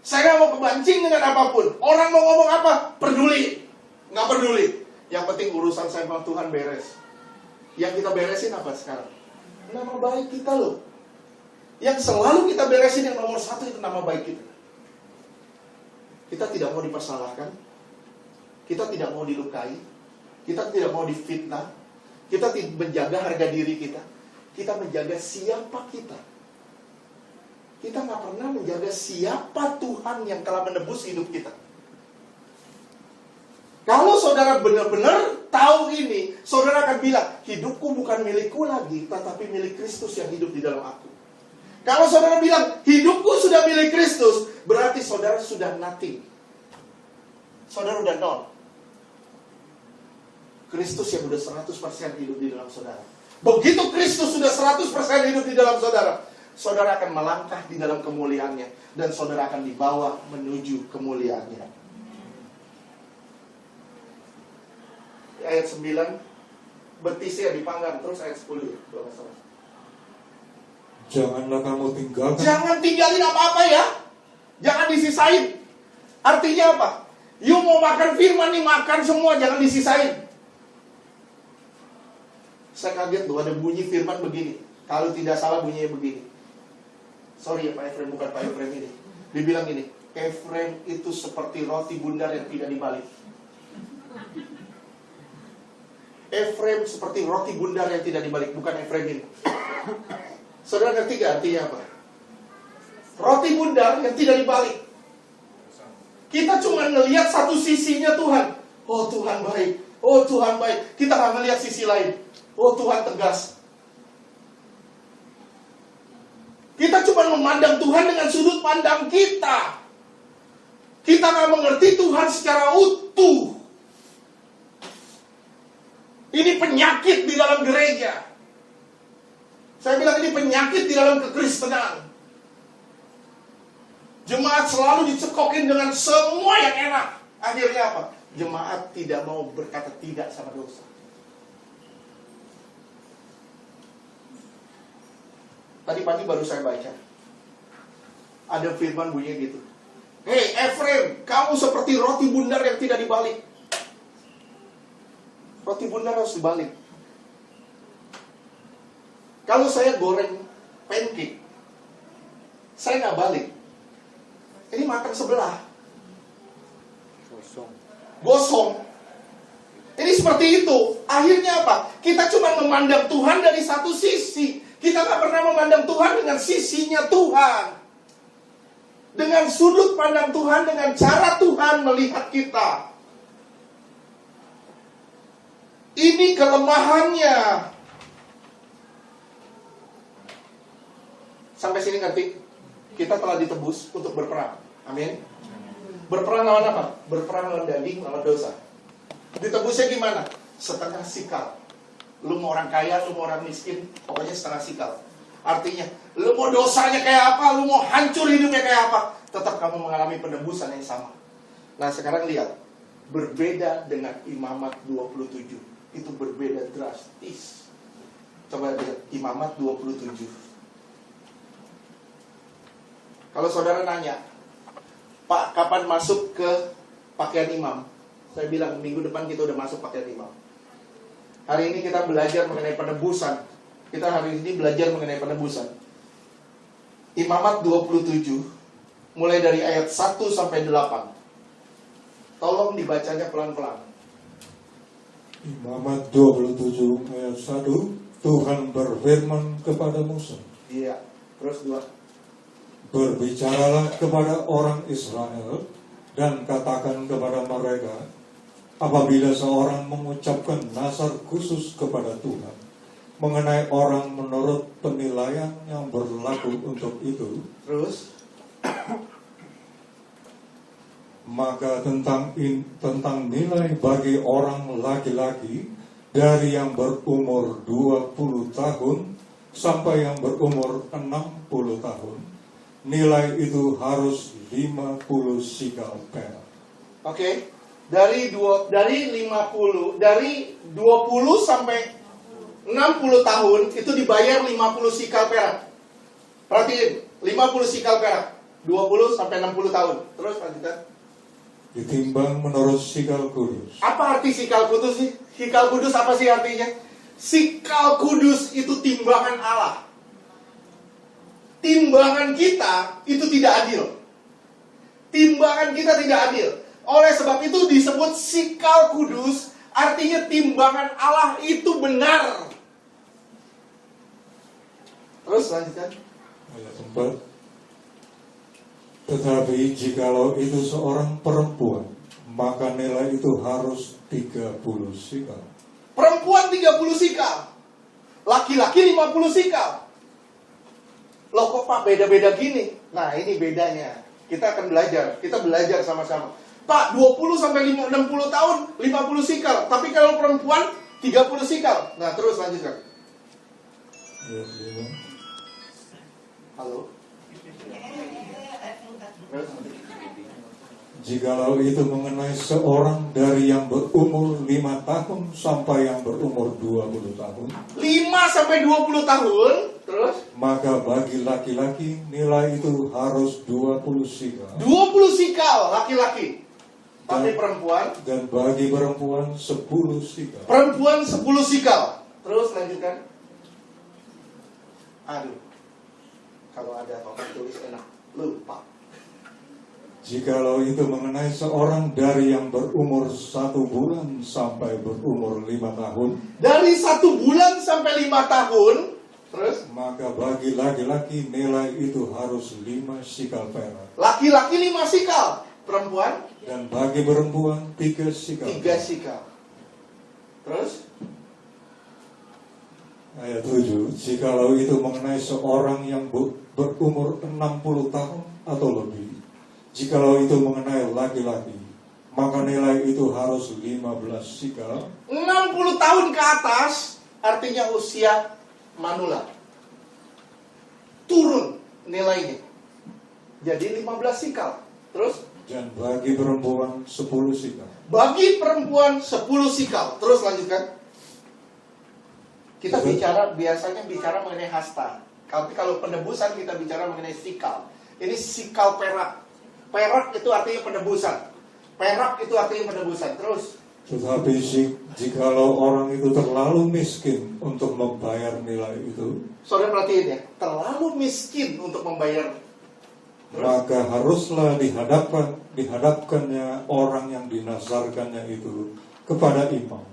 Saya gak mau kepancing dengan apapun. Orang mau ngomong apa, peduli. Gak peduli. Yang penting urusan saya sama Tuhan beres. Yang kita beresin apa sekarang? Nama baik kita loh. Yang selalu kita beresin yang nomor satu itu nama baik kita. Kita tidak mau dipersalahkan. Kita tidak mau dilukai. Kita tidak mau difitnah. Kita menjaga harga diri kita. Kita menjaga siapa kita. Kita gak pernah menjaga siapa Tuhan yang telah menebus hidup kita. Kalau saudara benar-benar tahu ini, saudara akan bilang, hidupku bukan milikku lagi, tetapi milik Kristus yang hidup di dalam aku. Kalau saudara bilang, hidupku sudah milik Kristus, berarti saudara sudah nothing. Saudara udah nol. Kristus yang udah 100% hidup di dalam saudara. Begitu Kristus sudah 100% hidup di dalam saudara, saudara akan melangkah di dalam kemuliaannya. Dan saudara akan dibawa menuju kemuliaannya. ayat 9, betisnya dipanggang. Terus ayat 10 ya, kalau nggak salah. Janganlah kamu tinggalkan. Jangan tinggalin apa-apa ya. Jangan disisain. Artinya apa? You mau makan firman nih, makan semua, jangan disisain. Saya kaget loh, ada bunyi firman begini. Kalau tidak salah bunyinya begini. Sorry ya Pak Efrem, bukan Pak Efrem ini. Dibilang gini, Efrem itu seperti roti bundar yang tidak dibalik. Efrem seperti roti bundar yang tidak dibalik, bukan Efremin. Saudara ngerti gak artinya apa? Roti bundar yang tidak dibalik. Kita cuma ngelihat satu sisinya Tuhan. Oh Tuhan baik, oh Tuhan baik. Kita gak ngelihat sisi lain. Oh Tuhan tegas. Kita cuma memandang Tuhan dengan sudut pandang kita. Kita gak mengerti Tuhan secara utuh. Ini penyakit di dalam gereja. Saya bilang ini penyakit di dalam kekristenan. Jemaat selalu dicekokin dengan semua yang enak. Akhirnya apa? Jemaat tidak mau berkata tidak sama dosa. Tadi pagi baru saya baca. Ada firman bunyinya gitu. Hei Efrem, kamu seperti roti bundar yang tidak dibalik. Roti bundar harus dibalik. Kalau saya goreng pancake, saya nggak balik. Ini makan sebelah. Gosong. Ini seperti itu. Akhirnya apa? Kita cuma memandang Tuhan dari satu sisi. Kita nggak pernah memandang Tuhan dengan sisinya Tuhan. Dengan sudut pandang Tuhan, dengan cara Tuhan melihat kita. Ini kelemahannya. Sampai sini ngerti? Kita telah ditebus untuk berperang. Amin. Berperang lawan apa? Berperang lawan daging, lawan dosa. Ditebusnya gimana? Setengah sikal. Lu mau orang kaya, lu mau orang miskin, pokoknya setengah sikal. Artinya, lu mau dosanya kayak apa, lu mau hancur hidupnya kayak apa, tetap kamu mengalami penebusan yang sama. Nah sekarang lihat, berbeda dengan Imamat 27. Itu berbeda drastis. Coba lihat Imamat 27. Kalau saudara nanya, Pak, kapan masuk ke pakaian imam? Saya bilang, minggu depan kita udah masuk pakaian imam. Hari ini kita belajar mengenai penebusan. Kita hari ini belajar mengenai penebusan. Imamat 27, mulai dari ayat 1 sampai 8. Tolong dibacanya pelan-pelan. Imamat 27 ayat 1, Tuhan berfirman kepada Musa. Iya, terus 2. Berbicaralah kepada orang Israel dan katakan kepada mereka, apabila seorang mengucapkan nazar khusus kepada Tuhan mengenai orang menurut penilaian yang berlaku untuk itu, Terus maka tentang nilai bagi orang laki-laki dari yang berumur 20 tahun sampai yang berumur 60 tahun, nilai itu harus 50 sikal perak. Oke. Dari 20 sampai 60 tahun itu dibayar 50 sikal perak. Perhatiin, 50 sikal perak. 20 sampai 60 tahun. Terus lanjutkan. Ditimbang menurut sikal kudus. Apa arti sikal kudus sih? Sikal kudus apa sih artinya? Sikal kudus itu timbangan Allah. Timbangan kita itu tidak adil. Timbangan kita tidak adil. Oleh sebab itu disebut sikal kudus, artinya timbangan Allah itu benar. Terus lanjutkan. Ayat 4. Tetapi jikalau itu seorang perempuan, maka nilai itu harus 30 sikal. Perempuan 30 sikal. Laki-laki 50 sikal. Loh kok Pak beda-beda gini? Nah ini bedanya. Kita akan belajar. Kita belajar sama-sama. Pak 20 sampai 60 tahun 50 sikal. Tapi kalau perempuan 30 sikal. Nah terus lanjutkan. Ayat 5. Halo. Jikalau itu mengenai seorang dari yang berumur 5 tahun sampai yang berumur 20 tahun, 5 sampai 20 tahun, terus maka bagi laki-laki nilai itu harus 20 sikal. 20 sikal laki-laki. Tapi perempuan, Dan bagi perempuan 10 sikal. perempuan 10 sikal. Terus lanjutkan. Aduh, kalau ada orang tulis enak, lupa. Jikalau itu mengenai seorang dari yang berumur 1 bulan sampai berumur 5 tahun, Dari 1 bulan sampai 5 tahun, terus maka bagi laki-laki nilai itu harus 5 sikal perak. laki-laki 5 sikal, perempuan Dan bagi perempuan 3 sikal. 3 sikal. Terus Ayat 7, jikalau itu mengenai seorang yang berumur 60 tahun atau lebih, jikalau itu mengenai laki-laki, maka nilai itu harus 15 sikal. 60 tahun ke atas artinya usia manula. Turun nilainya. Jadi 15 sikal. Terus Dan bagi perempuan 10 sikal. bagi perempuan 10 sikal. Terus lanjutkan. Kita biasanya bicara mengenai hasta. Tapi kalau penebusan kita bicara mengenai sikal. Ini sikal perak. Perak itu artinya penebusan. Perak itu artinya penebusan. Terus Tetapi jikalau orang itu terlalu miskin untuk membayar nilai itu, saudara perhatiin ya, terlalu miskin untuk membayar. Terus? maka haruslah dihadapkannya orang yang dinazarkannya itu kepada imam.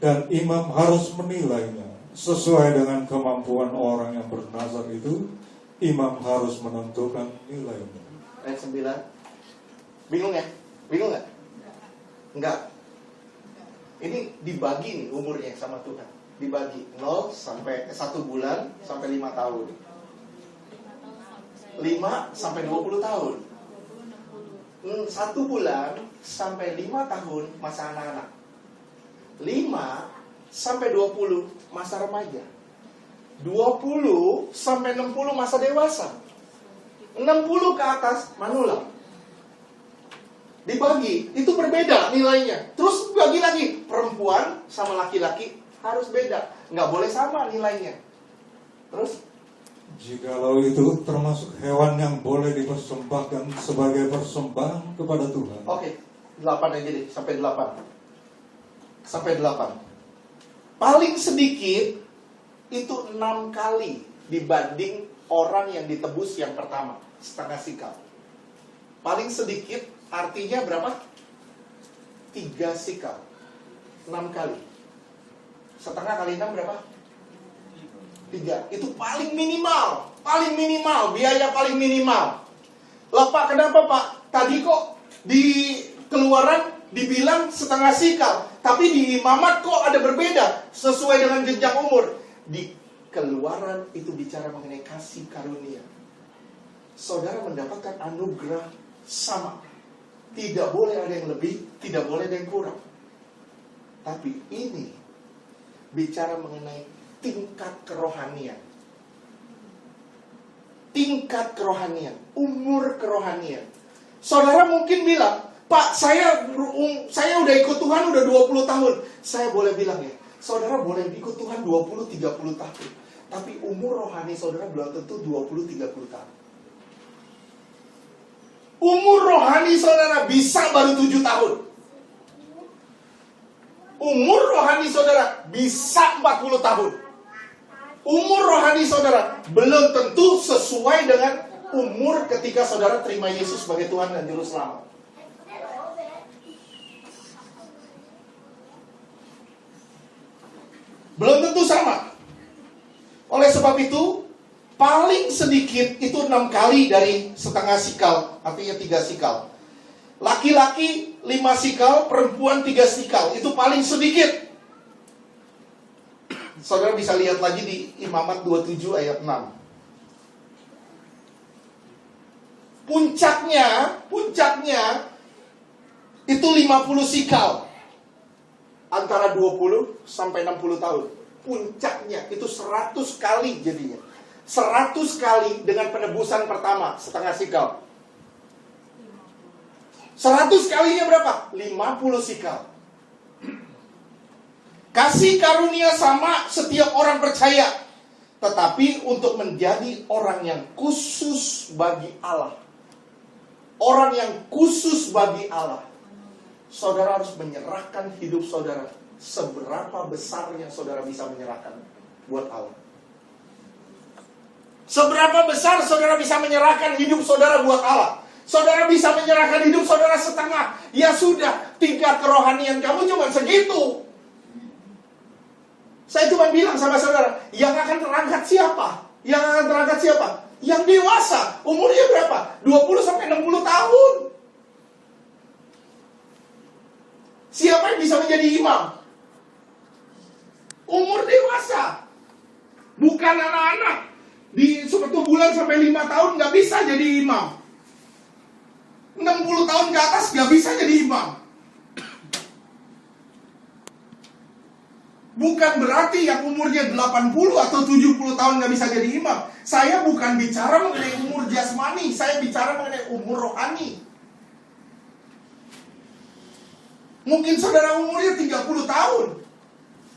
Dan imam harus menilainya sesuai dengan kemampuan orang yang bernazar itu. Imam harus menentukan nilainya. Ayat 9. Bingung ya? Bingung nggak? Enggak. Ini dibagi nih umurnya sama Tuhan. Dibagi 0 sampai 1 bulan sampai 5 tahun. 5 sampai 20 tahun. 1 bulan sampai 5 tahun masa anak-anak. 5 sampai 20 masa remaja. 20 sampai 60 masa dewasa. 60 ke atas manula. Dibagi, itu berbeda nilainya. Terus bagi lagi, perempuan sama laki-laki harus beda. Nggak boleh sama nilainya. Terus Jikalau itu termasuk hewan yang boleh dipersembahkan sebagai persembahan kepada Tuhan. oke, 8 aja deh, sampai 8. Sampai 8. Paling sedikit itu 6 kali dibanding orang yang ditebus yang pertama, setengah sikal. Paling sedikit artinya berapa? 3 sikal. 6 kali. Setengah kali 6 berapa? 3. Itu paling minimal. Paling minimal, biaya paling minimal. Lah Pak, kenapa Pak? Tadi kok di Keluaran dibilang setengah sikal, tapi di imamat kok ada berbeda sesuai dengan jenjang umur. Di Keluaran itu bicara mengenai kasih karunia. Saudara mendapatkan anugerah sama. Tidak boleh ada yang lebih, tidak boleh ada yang kurang. Tapi ini bicara mengenai tingkat kerohanian. Tingkat kerohanian, umur kerohanian. Saudara mungkin bilang, Pak, saya udah ikut Tuhan udah 20 tahun. Saya boleh bilang ya, saudara boleh ikut Tuhan 20-30 tahun. Tapi umur rohani saudara belum tentu 20-30 tahun. Umur rohani saudara bisa baru 7 tahun. Umur rohani saudara bisa 40 tahun. Umur rohani saudara belum tentu sesuai dengan umur ketika saudara terima Yesus sebagai Tuhan dan Juru Selamat. Belum tentu sama. Oleh sebab itu, paling sedikit itu 6 kali dari setengah sikal, artinya 3 sikal. Laki-laki 5 sikal, perempuan 3 sikal. Itu paling sedikit. Saudara bisa lihat lagi di Imamat 27 ayat 6. Puncaknya itu 50 sikal. Antara 20 sampai 60 tahun. Puncaknya itu 100 kali jadinya. 100 kali dengan penebusan pertama setengah sikal. 100 kalinya berapa? 50 sikal. Kasih karunia sama setiap orang percaya, tetapi untuk menjadi orang yang khusus bagi Allah. Orang yang khusus bagi Allah. Saudara harus menyerahkan hidup saudara. Seberapa besar yang saudara bisa menyerahkan buat Allah? Seberapa besar saudara bisa menyerahkan hidup saudara buat Allah? Saudara bisa menyerahkan hidup saudara setengah. Ya sudah, tingkat kerohanian kamu cuma segitu. Saya cuma bilang sama saudara, yang akan terangkat siapa? Yang akan terangkat siapa? Yang dewasa. Umurnya berapa? 20-60 tahun. Siapa yang bisa menjadi imam? Umur dewasa. Bukan anak-anak. Di 1 bulan sampai 5 tahun gak bisa jadi imam. 60 tahun ke atas gak bisa jadi imam. Bukan berarti yang umurnya 80 atau 70 tahun gak bisa jadi imam. Saya bukan bicara mengenai umur jasmani, saya bicara mengenai umur rohani. Mungkin saudara umurnya 30 tahun.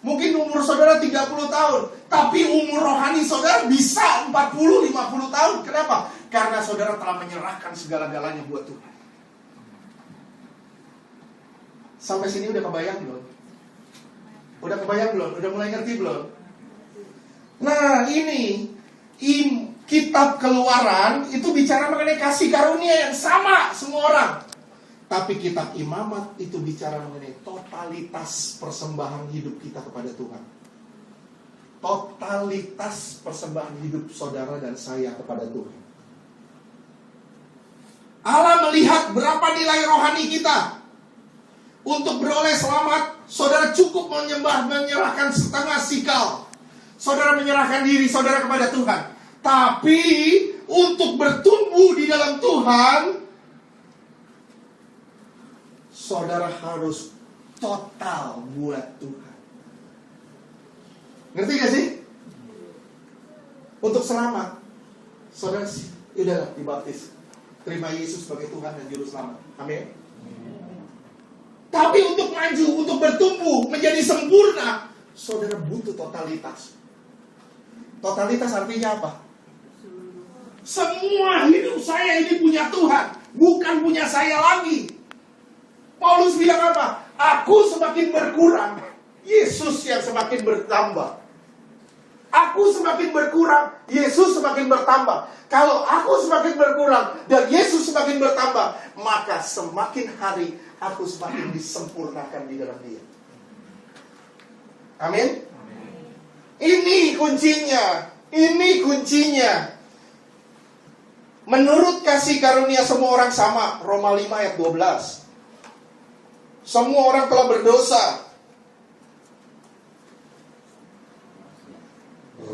Mungkin umur saudara 30 tahun. Tapi umur rohani saudara bisa 40-50 tahun. Kenapa? Karena saudara telah menyerahkan segala-galanya buat Tuhan. Sampai sini udah kebayang belum? Udah kebayang belum? Udah mulai ngerti belum? Nah ini kitab Keluaran itu bicara mengenai kasih karunia yang sama semua orang. Tapi kitab Imamat itu bicara mengenai totalitas persembahan hidup kita kepada Tuhan. Totalitas persembahan hidup saudara dan saya kepada Tuhan. Allah melihat berapa nilai rohani kita. Untuk beroleh selamat, saudara cukup menyerahkan setengah sikal. Saudara menyerahkan diri saudara kepada Tuhan. Tapi untuk bertumbuh di dalam Tuhan, saudara harus total buat Tuhan. Ngerti gak sih? Untuk selamat, saudara udah dibaptis, terima Yesus sebagai Tuhan dan Juru Selamat. Amin. Tapi untuk maju, untuk bertumbuh, menjadi sempurna, saudara butuh totalitas. Totalitas artinya apa? Semua hidup saya ini punya Tuhan, bukan punya saya lagi. Paulus bilang apa? Aku semakin berkurang, Yesus yang semakin bertambah. Aku semakin berkurang, Yesus semakin bertambah. Kalau aku semakin berkurang dan Yesus semakin bertambah, maka semakin hari aku semakin disempurnakan di dalam Dia. Amin. Ini kuncinya. Ini kuncinya. Menurut kasih karunia semua orang sama. Roma 5 ayat 12. Semua orang telah berdosa.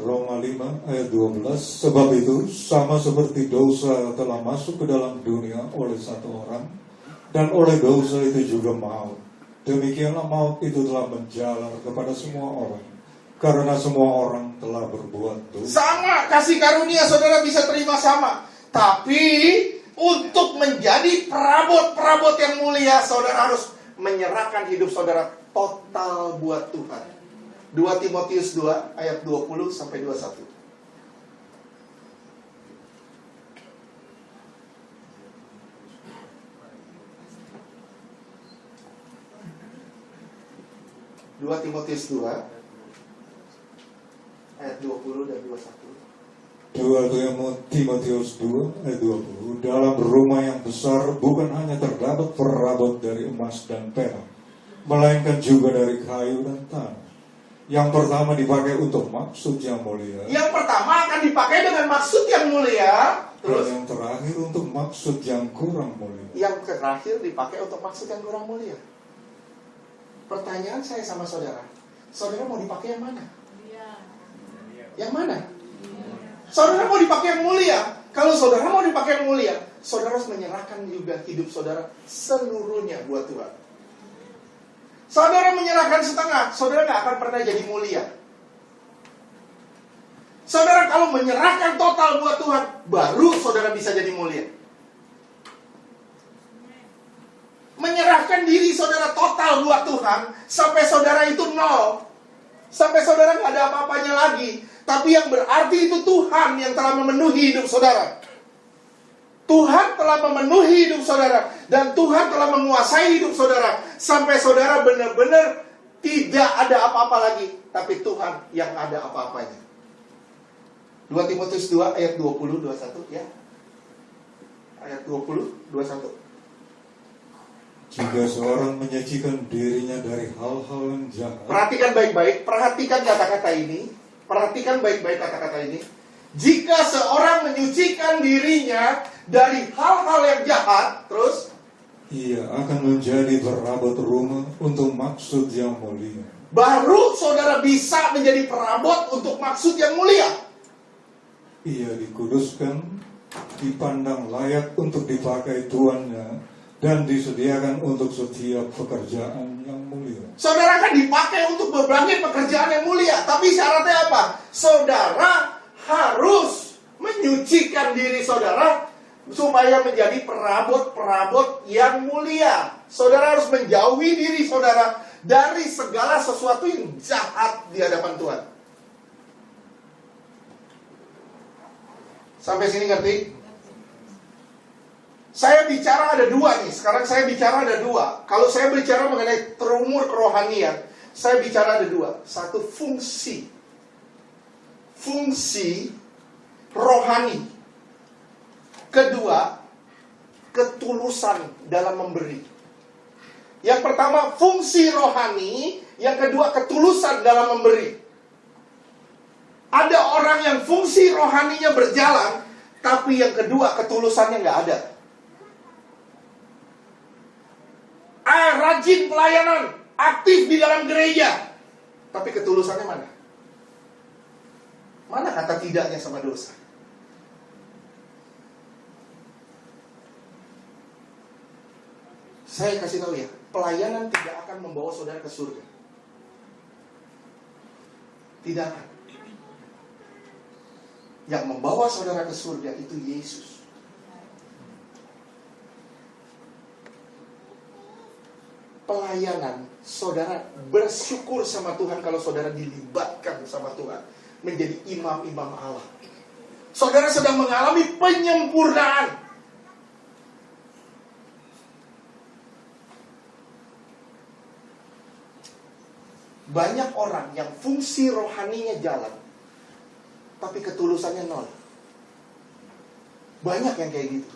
Roma 5 ayat 12. Sebab itu sama seperti dosa telah masuk ke dalam dunia oleh satu orang, dan oleh dosa itu juga maut. Demikianlah maut itu telah menjalar kepada semua orang, karena semua orang telah berbuat dosa. Sama, kasih karunia saudara bisa terima sama. Tapi untuk menjadi perabot-perabot yang mulia, saudara harus menyerahkan hidup saudara total buat Tuhan. 2 Timotius 2 ayat 20 sampai 21. Dua Timotius 2 ayat 20 dan 21. 2 Timotius 2 ayat 20. Dalam rumah yang besar bukan hanya terdapat perabot dari emas dan perak, melainkan juga dari kayu dan tanah. Yang pertama dipakai untuk maksud yang mulia. Yang pertama akan dipakai dengan maksud yang mulia. Terus yang terakhir untuk maksud yang kurang mulia. Yang terakhir dipakai untuk maksud yang kurang mulia. Pertanyaan saya sama saudara, saudara mau dipakai yang mana? Yang mana? Saudara mau dipakai yang mulia. Kalau saudara mau dipakai yang mulia, saudara harus menyerahkan juga hidup saudara seluruhnya buat Tuhan. Saudara menyerahkan setengah, saudara gak akan pernah jadi mulia. Saudara kalau menyerahkan total buat Tuhan, baru saudara bisa jadi mulia. menyerahkan diri saudara total buat Tuhan, sampai saudara itu nol, sampai saudara nggak ada apa-apanya lagi. Tapi yang berarti itu Tuhan yang telah memenuhi hidup saudara. Tuhan telah memenuhi hidup saudara, dan Tuhan telah menguasai hidup saudara, sampai saudara benar-benar tidak ada apa-apa lagi, tapi Tuhan yang ada apa-apanya. 2 Timotius 2 ayat 20-21 ya. Ayat 20-21. Jika seorang menyajikan dirinya dari hal-hal yang jahat. Perhatikan baik-baik, perhatikan kata-kata ini. Perhatikan baik-baik kata-kata ini. Jika seorang menyucikan dirinya dari hal-hal yang jahat, terus ia akan menjadi perabot rumah untuk maksud yang mulia. Baru saudara bisa menjadi perabot untuk maksud yang mulia. Ia dikuduskan, dipandang layak untuk dipakai tuannya, dan disediakan untuk setiap pekerjaan yang mulia. Saudara akan dipakai untuk berbagai pekerjaan yang mulia. Tapi syaratnya apa? Saudara harus menyucikan diri saudara supaya menjadi perabot-perabot yang mulia. Saudara harus menjauhi diri saudara dari segala sesuatu yang jahat di hadapan Tuhan. Sampai sini ngerti? Saya bicara ada dua nih. Sekarang saya bicara ada dua. Kalau saya bicara mengenai terumur kerohanian, saya bicara ada dua. Satu, fungsi rohani. Kedua, ketulusan dalam memberi. Yang pertama, fungsi rohani. Yang kedua, ketulusan dalam memberi. Ada orang yang fungsi rohaninya berjalan, tapi yang kedua, ketulusannya nggak ada. Rajin pelayanan, aktif di dalam gereja, tapi ketulusannya mana? Mana kata tidaknya sama dosa? Saya kasih tahu ya, pelayanan tidak akan membawa saudara ke surga. Tidak akan. Yang membawa saudara ke surga itu Yesus. Pelayanan, saudara bersyukur sama Tuhan kalau saudara dilibatkan sama Tuhan menjadi imam-imam Allah. Saudara sedang mengalami penyempurnaan. Banyak orang yang fungsi rohaninya jalan, tapi ketulusannya nol. Banyak yang kayak gitu.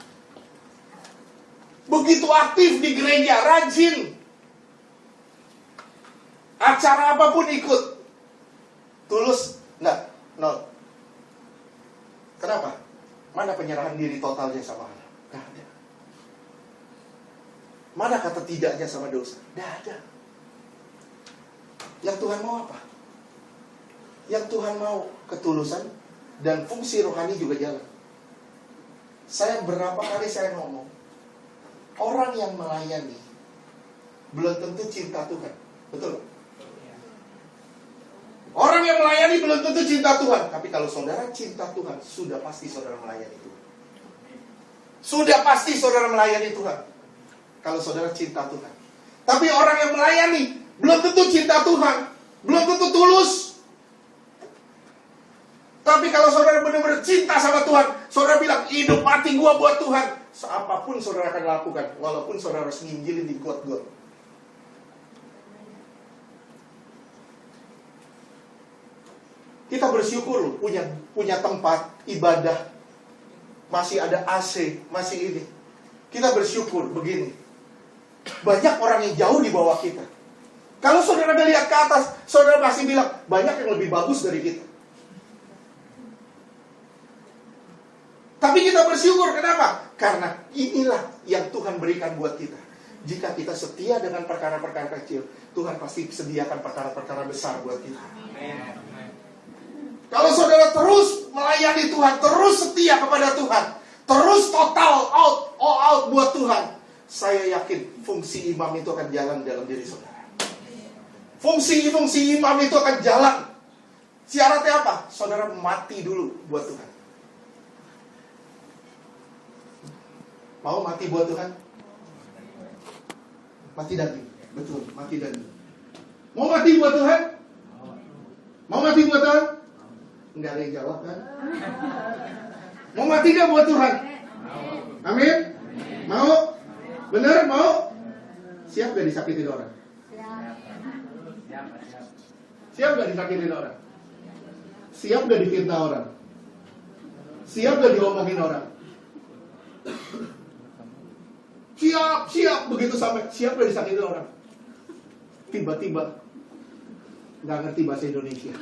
Begitu aktif di gereja, rajin, acara apapun ikut, tulus, enggak, nol. Kenapa? Mana penyerahan diri totalnya sama Allah? Enggak ada. Mana kata tidaknya sama dosa? Enggak ada. Yang Tuhan mau apa? Yang Tuhan mau ketulusan dan fungsi rohani juga jalan. Saya berapa kali saya ngomong, orang yang melayani belum tentu cinta Tuhan. Betul? Orang yang melayani belum tentu cinta Tuhan. Tapi kalau saudara cinta Tuhan, sudah pasti saudara melayani Tuhan. Sudah pasti saudara melayani Tuhan kalau saudara cinta Tuhan. Tapi orang yang melayani belum tentu cinta Tuhan, belum tentu tulus. Tapi kalau saudara benar-benar cinta sama Tuhan, saudara bilang, hidup mati gua buat Tuhan, apapun saudara akan lakukan, walaupun saudara harus nginjilin di got-got. Kita bersyukur punya tempat ibadah, masih ada AC, masih ini. Kita bersyukur begini. Banyak orang yang jauh di bawah kita. Kalau saudara lihat ke atas, saudara pasti bilang, banyak yang lebih bagus dari kita. Tapi kita bersyukur, kenapa? Karena inilah yang Tuhan berikan buat kita. Jika kita setia dengan perkara-perkara kecil, Tuhan pasti sediakan perkara-perkara besar buat kita. Amen. Kalau saudara terus melayani Tuhan, terus setia kepada Tuhan, terus total all out buat Tuhan, saya yakin fungsi imam itu akan jalan dalam diri saudara. Fungsi imam itu akan jalan. Syaratnya apa? Saudara mati dulu buat Tuhan. Mau mati buat Tuhan? Mati daging. Betul, mati daging. Mau mati buat Tuhan? Mau mati buat Tuhan? Enggak ada yang jawab kan? Mau mati gak buat Tuhan? Amin? Mau? Bener? Mau? Siap gak disakitin orang? Siap gak disakitin orang? Siap gak difitnah orang? Siap gak diomongin orang? Siap. Begitu sampai siap gak disakitin orang? Tiba-tiba gak ngerti bahasa Indonesia.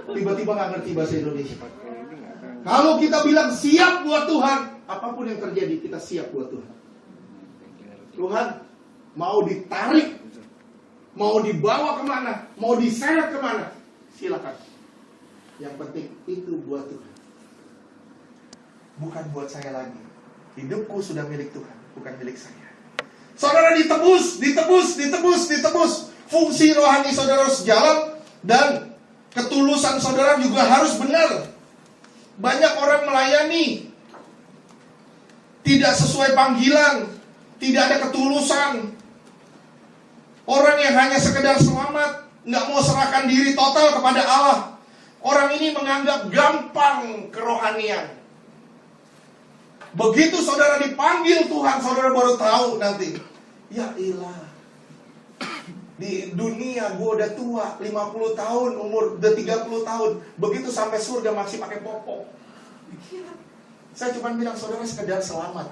Tiba-tiba gak ngerti bahasa Indonesia. Kalau kita bilang siap buat Tuhan, apapun yang terjadi kita siap buat Tuhan. Tuhan mau ditarik, mau dibawa kemana, mau diseret kemana, silakan. Yang penting itu buat Tuhan, bukan buat saya lagi. Hidupku sudah milik Tuhan, bukan milik saya. Saudara ditebus. Fungsi rohani saudara harus jalan, dan ketulusan saudara juga harus benar. Banyak orang melayani tidak sesuai panggilan, tidak ada ketulusan. Orang yang hanya sekedar selamat, nggak mau serahkan diri total kepada Allah. Orang ini menganggap gampang kerohanian. Begitu saudara dipanggil Tuhan, saudara baru tahu nanti, ya ilah, di dunia gue udah tua, 50 tahun, umur udah 30 tahun. Begitu sampai surga masih pakai popok. Saya cuma bilang saudara sekedar selamat.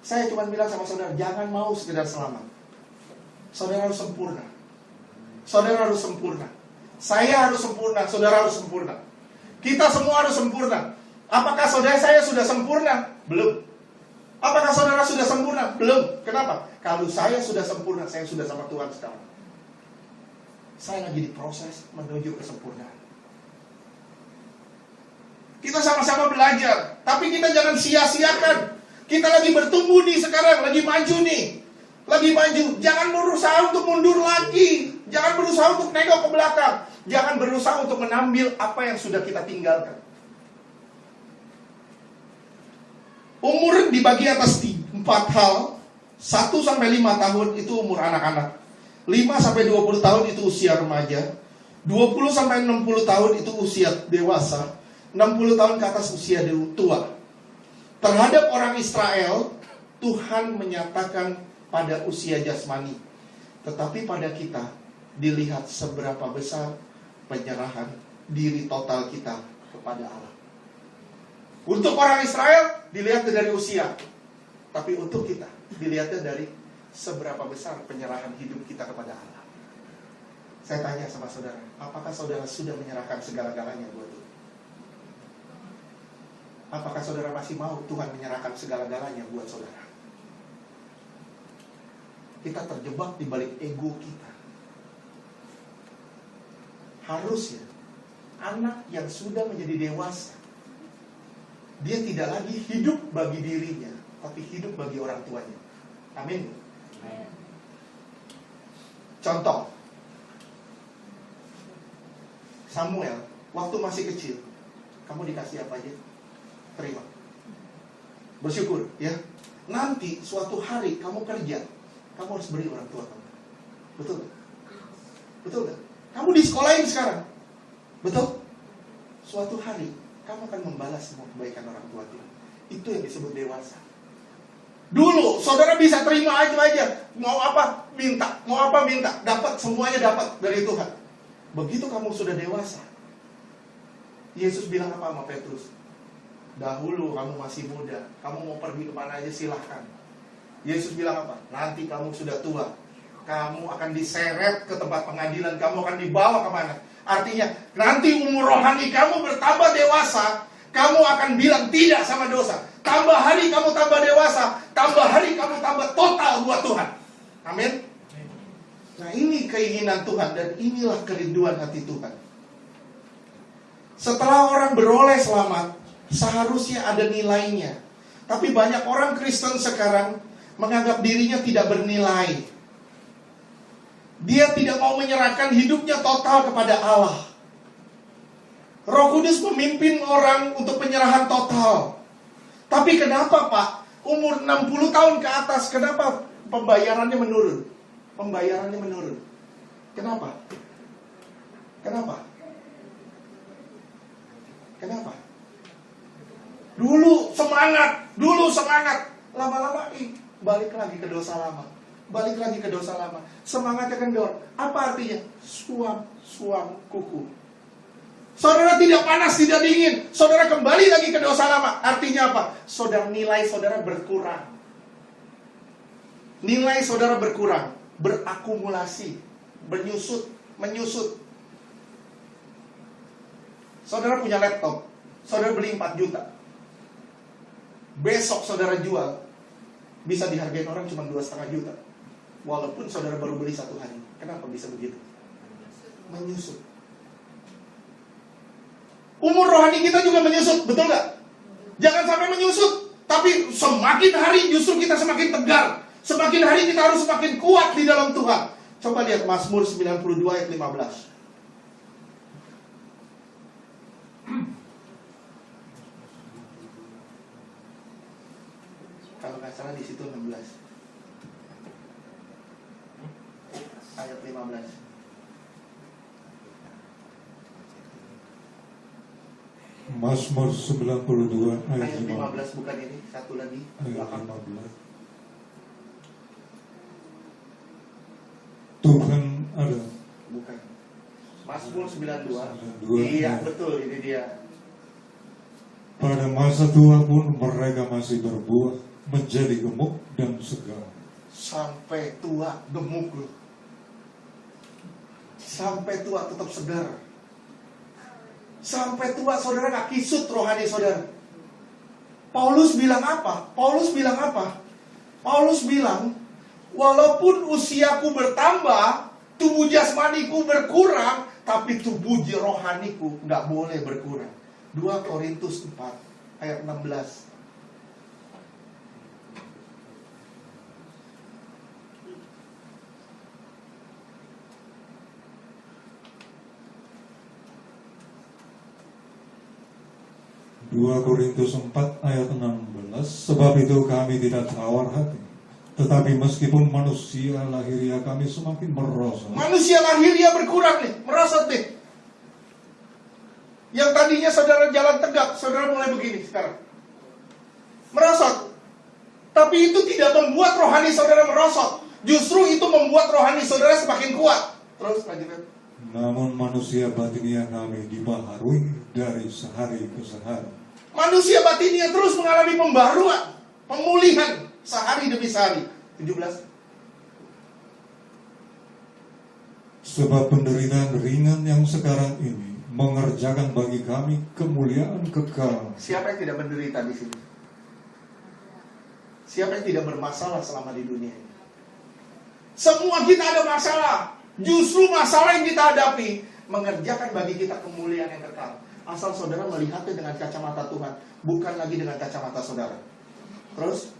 Saya cuma bilang sama saudara, jangan mau sekedar selamat. Saudara harus sempurna. Saudara harus sempurna. Saya harus sempurna, saudara harus sempurna. Kita semua harus sempurna. Apakah saudara saya sudah sempurna? Belum. Apakah saudara sudah sempurna? Belum. Kenapa? Kalau saya sudah sempurna, saya sudah sama Tuhan sekarang. Saya lagi diproses menuju kesempurnaan. Kita sama-sama belajar, tapi kita jangan sia-siakan. Kita lagi bertumbuh nih sekarang, lagi maju nih. Lagi maju. Jangan berusaha untuk mundur lagi. Jangan berusaha untuk nengok ke belakang. Jangan berusaha untuk menambil apa yang sudah kita tinggalkan. Umur dibagi atas 4 hal. 1-5 tahun itu umur anak-anak. 5-20 tahun itu usia remaja. 20-60 tahun itu usia dewasa. 60 tahun ke atas usia tua. Terhadap orang Israel, Tuhan menyatakan pada usia jasmani. Tetapi pada kita dilihat seberapa besar penyerahan diri total kita kepada Allah. Untuk orang Israel dilihat dari usia, tapi untuk kita dilihatnya dari seberapa besar penyerahan hidup kita kepada Allah. Saya tanya sama saudara, apakah saudara sudah menyerahkan segala-galanya buat Tuhan? Apakah saudara masih mau Tuhan menyerahkan segala-galanya buat saudara? Kita terjebak di balik ego kita. Harusnya anak yang sudah menjadi dewasa, dia tidak lagi hidup bagi dirinya, tapi hidup bagi orang tuanya. Amin. Contoh, Samuel waktu masih kecil, kamu dikasih apa aja? Terima. Bersyukur ya. Nanti suatu hari kamu kerja, kamu harus beri orang tua kamu. Betul gak? Betul gak? Kamu disekolahin sekarang. Betul? Suatu hari kamu akan membalas semua kebaikan orang tua kita. Itu yang disebut dewasa. Dulu saudara bisa terima aja. Mau apa minta, dapat, semuanya dapat dari Tuhan. Begitu kamu sudah dewasa, Yesus bilang apa sama Petrus? Dahulu kamu masih muda, kamu mau pergi kemana aja silahkan. Yesus bilang apa? Nanti kamu sudah tua, kamu akan diseret ke tempat pengadilan, kamu akan dibawa kemana? Artinya nanti umur rohani kamu bertambah dewasa, kamu akan bilang tidak sama dosa. Tambah hari kamu tambah dewasa, tambah hari kamu tambah total buat Tuhan. Amin. Nah ini keinginan Tuhan, dan inilah kerinduan hati Tuhan. Setelah orang beroleh selamat, seharusnya ada nilainya. Tapi banyak orang Kristen sekarang menganggap dirinya tidak bernilai. Dia tidak mau menyerahkan hidupnya total kepada Allah. Roh Kudus memimpin orang untuk penyerahan total. Tapi kenapa Pak? Umur 60 tahun ke atas, kenapa pembayarannya menurun? Pembayarannya menurun. Kenapa? Kenapa? Kenapa? Dulu semangat. Lama-lama balik lagi ke dosa lama. Balik lagi ke dosa lama. Semangatnya kendor. Apa artinya? Suam kuku. Saudara tidak panas, tidak dingin. Saudara kembali lagi ke dosa lama. Artinya apa? Nilai saudara berkurang. Nilai saudara berkurang. Berakumulasi. Menyusut. Saudara punya laptop. Saudara beli 4 juta. Besok saudara jual. Bisa dihargain orang cuma 2,5 juta. Walaupun saudara baru beli 1 hari. Kenapa bisa begitu? Menyusut. Umur rohani kita juga menyusut, betul gak? Jangan sampai menyusut. Tapi semakin hari justru kita semakin tegar. Semakin hari kita harus semakin kuat di dalam Tuhan. Coba lihat Mazmur 92 ayat 15. Kalau nggak salah di situ 16. Ayat 15. Mazmur 92 ayat 15 bukan ini, satu lagi. Ayat 15. Tuhan ada. Bukan. Mazmur 92. 92. Iya, betul, ini dia. Pada masa tua pun mereka masih berbuah, menjadi gemuk dan segar. Sampai tua gemuk loh. Sampai tua tetap segar. Sampai tua saudara gak kisut rohani saudara. Paulus bilang apa? Paulus bilang, walaupun usiaku bertambah, tubuh jasmaniku berkurang, tapi tubuh rohaniku gak boleh berkurang. 2 Korintus 4 ayat 16. Dua Korintus 4 ayat 16. Sebab itu kami tidak tawar hati, tetapi meskipun manusia lahiriah kami semakin merosot. Manusia lahiriah berkurang nih, merosot nih. Yang tadinya saudara jalan tegak, saudara mulai begini sekarang. Merosot. Tapi itu tidak membuat rohani saudara merosot. Justru itu membuat rohani saudara semakin kuat. Terus lanjutkan. Namun manusia batiniah kami dibaharui dari sehari ke sehari. Manusia batiniah terus mengalami pembaruan, pemulihan sehari demi sehari. 17. Sebab penderitaan ringan yang sekarang ini mengerjakan bagi kami kemuliaan kekal. Siapa yang tidak menderita di sini? Siapa yang tidak bermasalah selama di dunia ini? Semua kita ada masalah. Justru masalah yang kita hadapi mengerjakan bagi kita kemuliaan yang kekal. Asal saudara melihatnya dengan kacamata Tuhan, bukan lagi dengan kacamata saudara. Terus?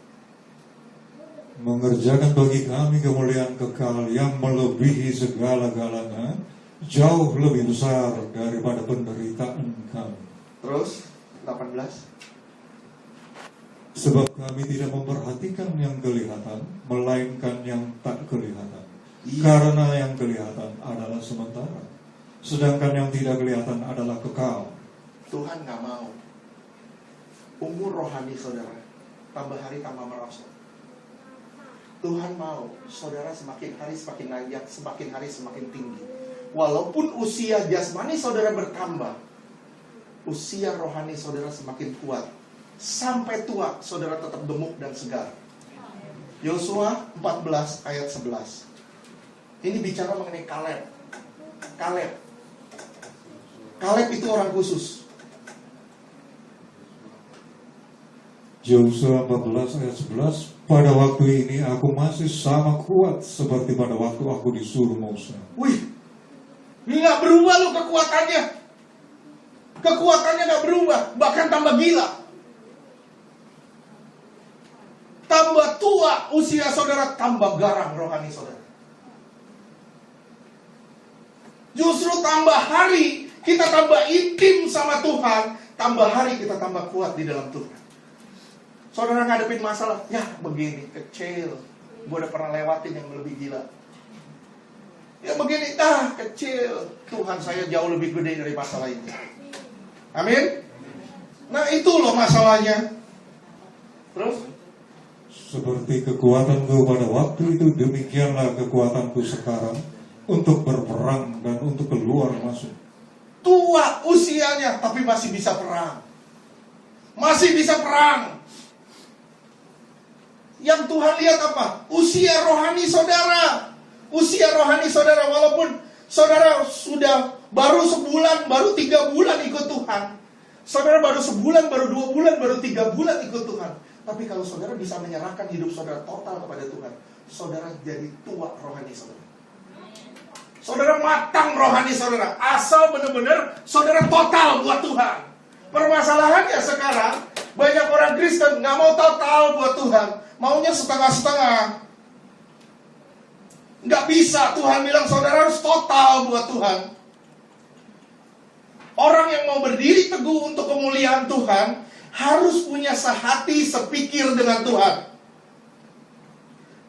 Mengerjakan bagi kami kemuliaan kekal yang melebihi segala-galanya, jauh lebih besar daripada penderitaan kami. Terus? 18. Sebab kami tidak memperhatikan yang kelihatan, melainkan yang tak kelihatan. Iya. Karena yang kelihatan adalah sementara, sedangkan yang tidak kelihatan adalah kekal. Tuhan gak mau umur rohani saudara tambah hari tambah merosot. Tuhan mau saudara semakin hari semakin layak, semakin hari semakin tinggi. Walaupun usia jasmani saudara bertambah, usia rohani saudara semakin kuat. Sampai tua saudara tetap gemuk dan segar. Yosua 14 ayat 11. Ini bicara mengenai Kaleb. Kaleb itu orang khusus. Yosua 14 ayat 11. Pada waktu ini aku masih sama kuat seperti pada waktu aku disuruh Musa. Wih, ini gak berubah loh kekuatannya. Kekuatannya gak berubah, bahkan tambah gila. Tambah tua usia saudara, tambah garang rohani saudara. Justru tambah hari kita tambah intim sama Tuhan, tambah hari kita tambah kuat di dalam Tuhan. Saudara ngadepin masalah, ya begini, kecil. Gue udah pernah lewatin yang lebih gila. Ya begini, kecil. Tuhan saya jauh lebih gede dari masalah ini. Amin. Nah itu loh masalahnya. Terus? Seperti kekuatanku pada waktu itu, demikianlah kekuatanku sekarang untuk berperang dan untuk keluar masuk. Tua usianya, tapi masih bisa perang. Masih bisa perang. Yang Tuhan lihat apa? Usia rohani saudara. Usia rohani saudara, walaupun saudara sudah baru sebulan, baru 3 bulan ikut Tuhan. Saudara baru sebulan, baru 2 bulan, baru 3 bulan ikut Tuhan. Tapi kalau saudara bisa menyerahkan hidup saudara total kepada Tuhan, saudara jadi tua rohani saudara. Saudara matang rohani saudara. Asal benar-benar saudara total buat Tuhan. Permasalahannya sekarang, banyak orang Kristen gak mau total buat Tuhan, maunya setengah-setengah. Gak bisa, Tuhan bilang saudara harus total buat Tuhan. Orang yang mau berdiri teguh untuk kemuliaan Tuhan harus punya sehati sepikir dengan Tuhan.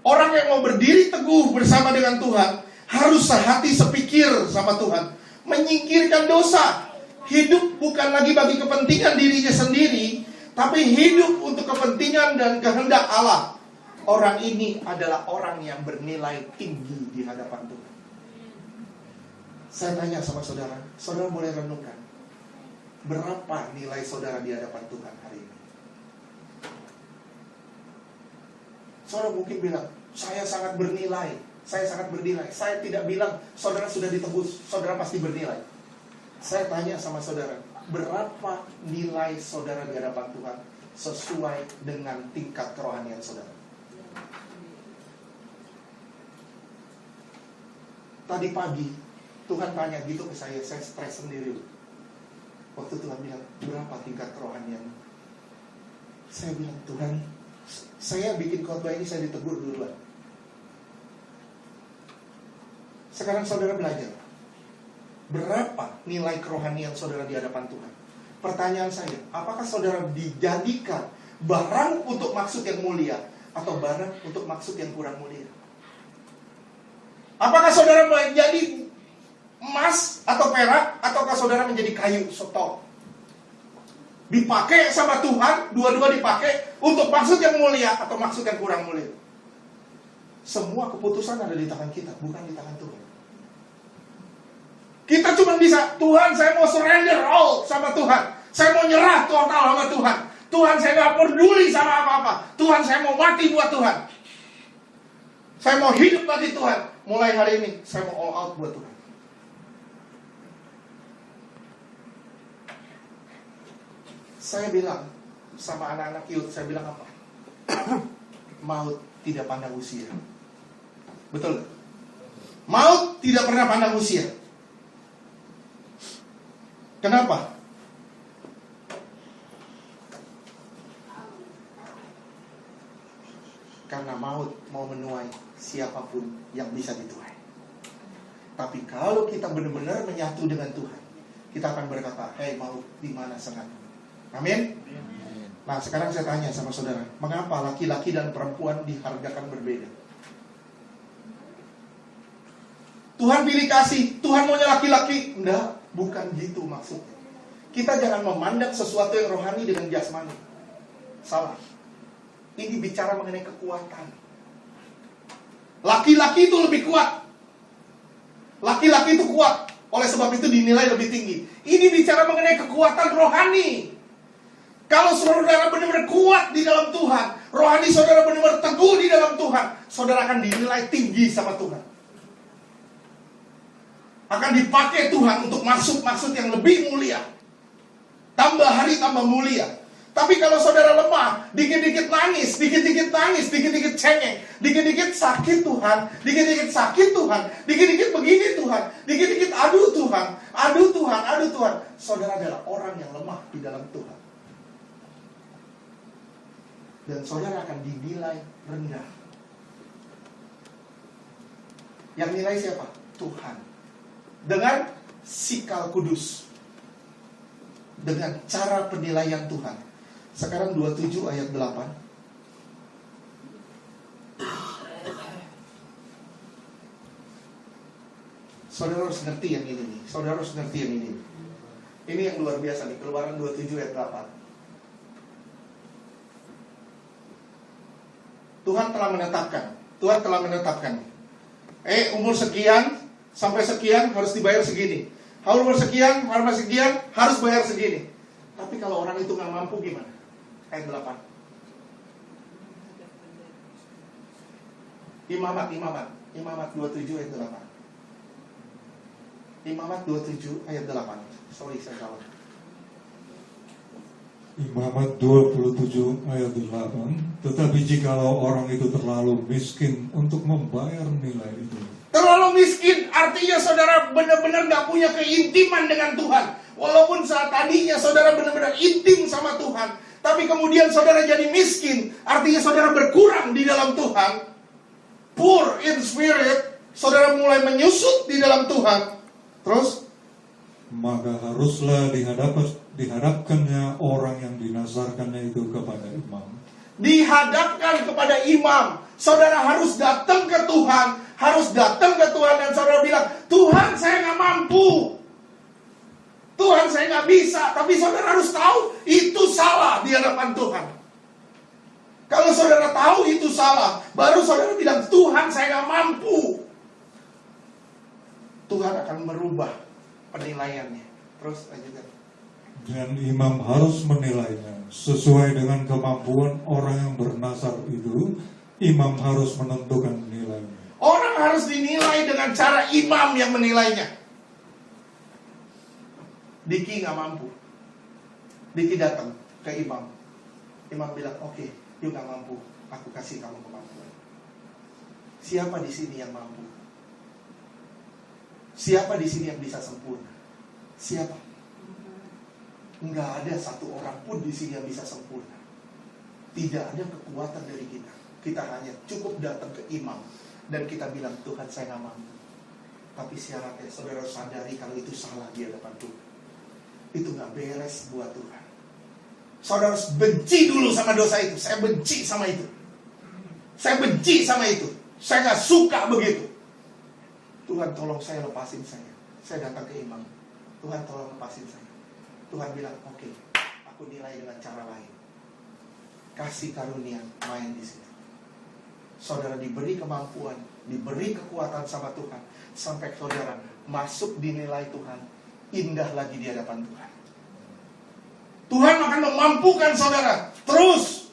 Orang yang mau berdiri teguh bersama dengan Tuhan harus sehati sepikir sama Tuhan. Menyingkirkan dosa. Hidup bukan lagi bagi kepentingan dirinya sendiri, tapi hidup untuk kepentingan dan kehendak Allah. Orang ini adalah orang yang bernilai tinggi di hadapan Tuhan. Saya tanya sama saudara, saudara boleh renungkan, berapa nilai saudara di hadapan Tuhan hari ini? Saudara mungkin bilang, saya sangat bernilai. Saya sangat bernilai. Saya tidak bilang saudara sudah ditebus, saudara pasti bernilai. Saya tanya sama saudara, berapa nilai saudara di hadapan Tuhan sesuai dengan tingkat kerohanian saudara? Tadi pagi Tuhan tanya gitu ke saya stres sendiri. Waktu Tuhan bilang, berapa tingkat kerohanian? Saya bilang, Tuhan, saya bikin khotbah ini saya ditegur duluan. Sekarang saudara belajar, berapa nilai kerohanian saudara di hadapan Tuhan? Pertanyaan saya, apakah saudara dijadikan barang untuk maksud yang mulia atau barang untuk maksud yang kurang mulia? Apakah saudara menjadi emas atau perak, ataukah saudara menjadi kayu stol? Dipakai sama Tuhan, dua-dua dipakai untuk maksud yang mulia atau maksud yang kurang mulia. Semua keputusan ada di tangan kita, bukan di tangan Tuhan. Kita cuma bisa, Tuhan saya mau surrender all sama Tuhan. Saya mau nyerah total sama Tuhan. Tuhan saya gak peduli sama apa-apa. Tuhan saya mau mati buat Tuhan. Saya mau hidup bagi Tuhan. Mulai hari ini saya mau all out buat Tuhan. Saya bilang sama anak-anak youth, saya bilang apa? Maut tidak pandang usia. Betul? Maut tidak pernah pandang usia. Kenapa? Karena maut mau menuai siapapun yang bisa dituai. Tapi kalau kita benar-benar menyatu dengan Tuhan, kita akan berkata, hei maut, di mana sengatmu? Amin? Nah sekarang saya tanya sama saudara, mengapa laki-laki dan perempuan dihargakan berbeda? Tuhan pilih kasih, Tuhan maunya laki-laki. Enggak, bukan gitu maksudnya. Kita jangan memandang sesuatu yang rohani dengan jasmani. Salah. Ini bicara mengenai kekuatan. Laki-laki itu lebih kuat. Laki-laki itu kuat, oleh sebab itu dinilai lebih tinggi. Ini bicara mengenai kekuatan rohani. Kalau saudara benar-benar kuat di dalam Tuhan, rohani saudara benar-benar teguh di dalam Tuhan, saudara akan dinilai tinggi sama Tuhan. Akan dipakai Tuhan untuk maksud-maksud yang lebih mulia. Tambah hari tambah mulia. Tapi kalau saudara lemah, dikit-dikit nangis, dikit-dikit cengeng, dikit-dikit sakit Tuhan, dikit-dikit sakit Tuhan, dikit-dikit begini Tuhan, dikit-dikit aduh Tuhan. Saudara adalah orang yang lemah di dalam Tuhan. Dan saudara akan dinilai rendah. Yang nilai siapa? Tuhan. Dengan sikal kudus, dengan cara penilaian Tuhan. Sekarang 27 ayat 8. Saudara harus ngerti yang ini nih. Saudara harus ngerti yang ini. Ini yang luar biasa nih. Keluaran 27 ayat 8. Tuhan telah menetapkan. Tuhan telah menetapkan. Umur sekian sampai sekian harus dibayar segini. Umur sekian, harus bayar segini. Tapi kalau orang itu nggak mampu gimana? Ayat 8. Imamat 27 ayat 8. Imamat 27 ayat 8. Sorry, saya salah. Imamat 27 ayat 8. Tetapi jikalau orang itu terlalu miskin untuk membayar nilai itu. Terlalu miskin artinya saudara benar-benar gak punya keintiman dengan Tuhan. Walaupun saat tadinya saudara benar-benar intim sama Tuhan, tapi kemudian saudara jadi miskin, artinya saudara berkurang di dalam Tuhan. Poor in spirit, saudara mulai menyusut di dalam Tuhan. Terus? Maka haruslah dihadapkannya orang yang dinazarkannya itu kepada imam. Dihadapkan kepada imam. Saudara harus datang ke Tuhan. Dan saudara bilang, Tuhan saya gak mampu, Tuhan saya gak bisa. Tapi saudara harus tahu itu salah di hadapan Tuhan. Kalau saudara tahu itu salah, baru saudara bilang, Tuhan saya gak mampu, Tuhan akan merubah penilaiannya. Terus lanjutkan. Dan imam harus menilainya sesuai dengan kemampuan orang yang bernazar itu. Imam harus menentukan nilainya. Orang harus dinilai dengan cara imam yang menilainya. Diki gak mampu. Diki datang ke imam. Imam bilang, oke, you gak mampu, aku kasih kamu kemampuan. Siapa di sini yang mampu? Siapa di sini yang bisa sempurna? Siapa? Enggak ada satu orang pun di sini yang bisa sempurna. Tidak ada kekuatan dari kita. Kita hanya cukup datang ke imam dan kita bilang, Tuhan saya gak mampu. Tapi syaratnya saudara sadari kalau itu salah di hadapan Tuhan. Itu gak beres buat Tuhan. Saudara harus benci dulu sama dosa itu. Saya benci sama itu. Saya benci sama itu. Saya gak suka begitu. Tuhan tolong saya lepasin saya. Saya datang ke imam. Tuhan tolong lepasin saya. Tuhan bilang, oke, aku nilai dengan cara lain. Kasih karunia main di situ. Saudara diberi kemampuan, diberi kekuatan sama Tuhan, sampai saudara masuk dinilai Tuhan, indah lagi di hadapan Tuhan. Tuhan akan memampukan saudara terus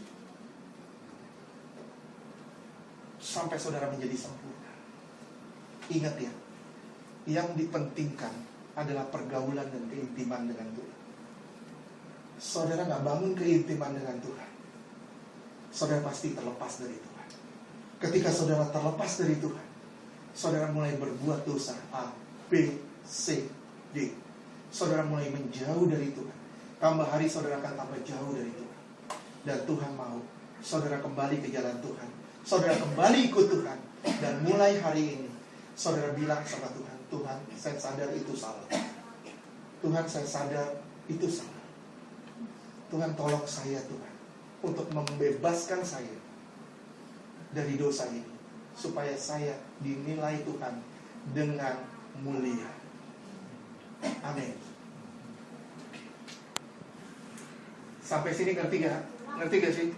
sampai saudara menjadi sempurna. Ingat ya, yang dipentingkan adalah pergaulan dan keintiman dengan Tuhan. Saudara gak bangun keintiman dengan Tuhan, saudara pasti terlepas dari Tuhan. Ketika saudara terlepas dari Tuhan, saudara mulai berbuat dosa A, B, C, D. Saudara mulai menjauh dari Tuhan. Tambah hari saudara akan tambah jauh dari Tuhan. Dan Tuhan mau saudara kembali ke jalan Tuhan. Saudara kembali ikut Tuhan. Dan mulai hari ini saudara bilang sama Tuhan, Tuhan saya sadar itu salah. Tuhan saya sadar itu salah. Tuhan tolong saya Tuhan untuk membebaskan saya dari dosa ini, supaya saya dinilai Tuhan dengan mulia. Amin. Sampai sini ngerti gak? Ngerti gak sih?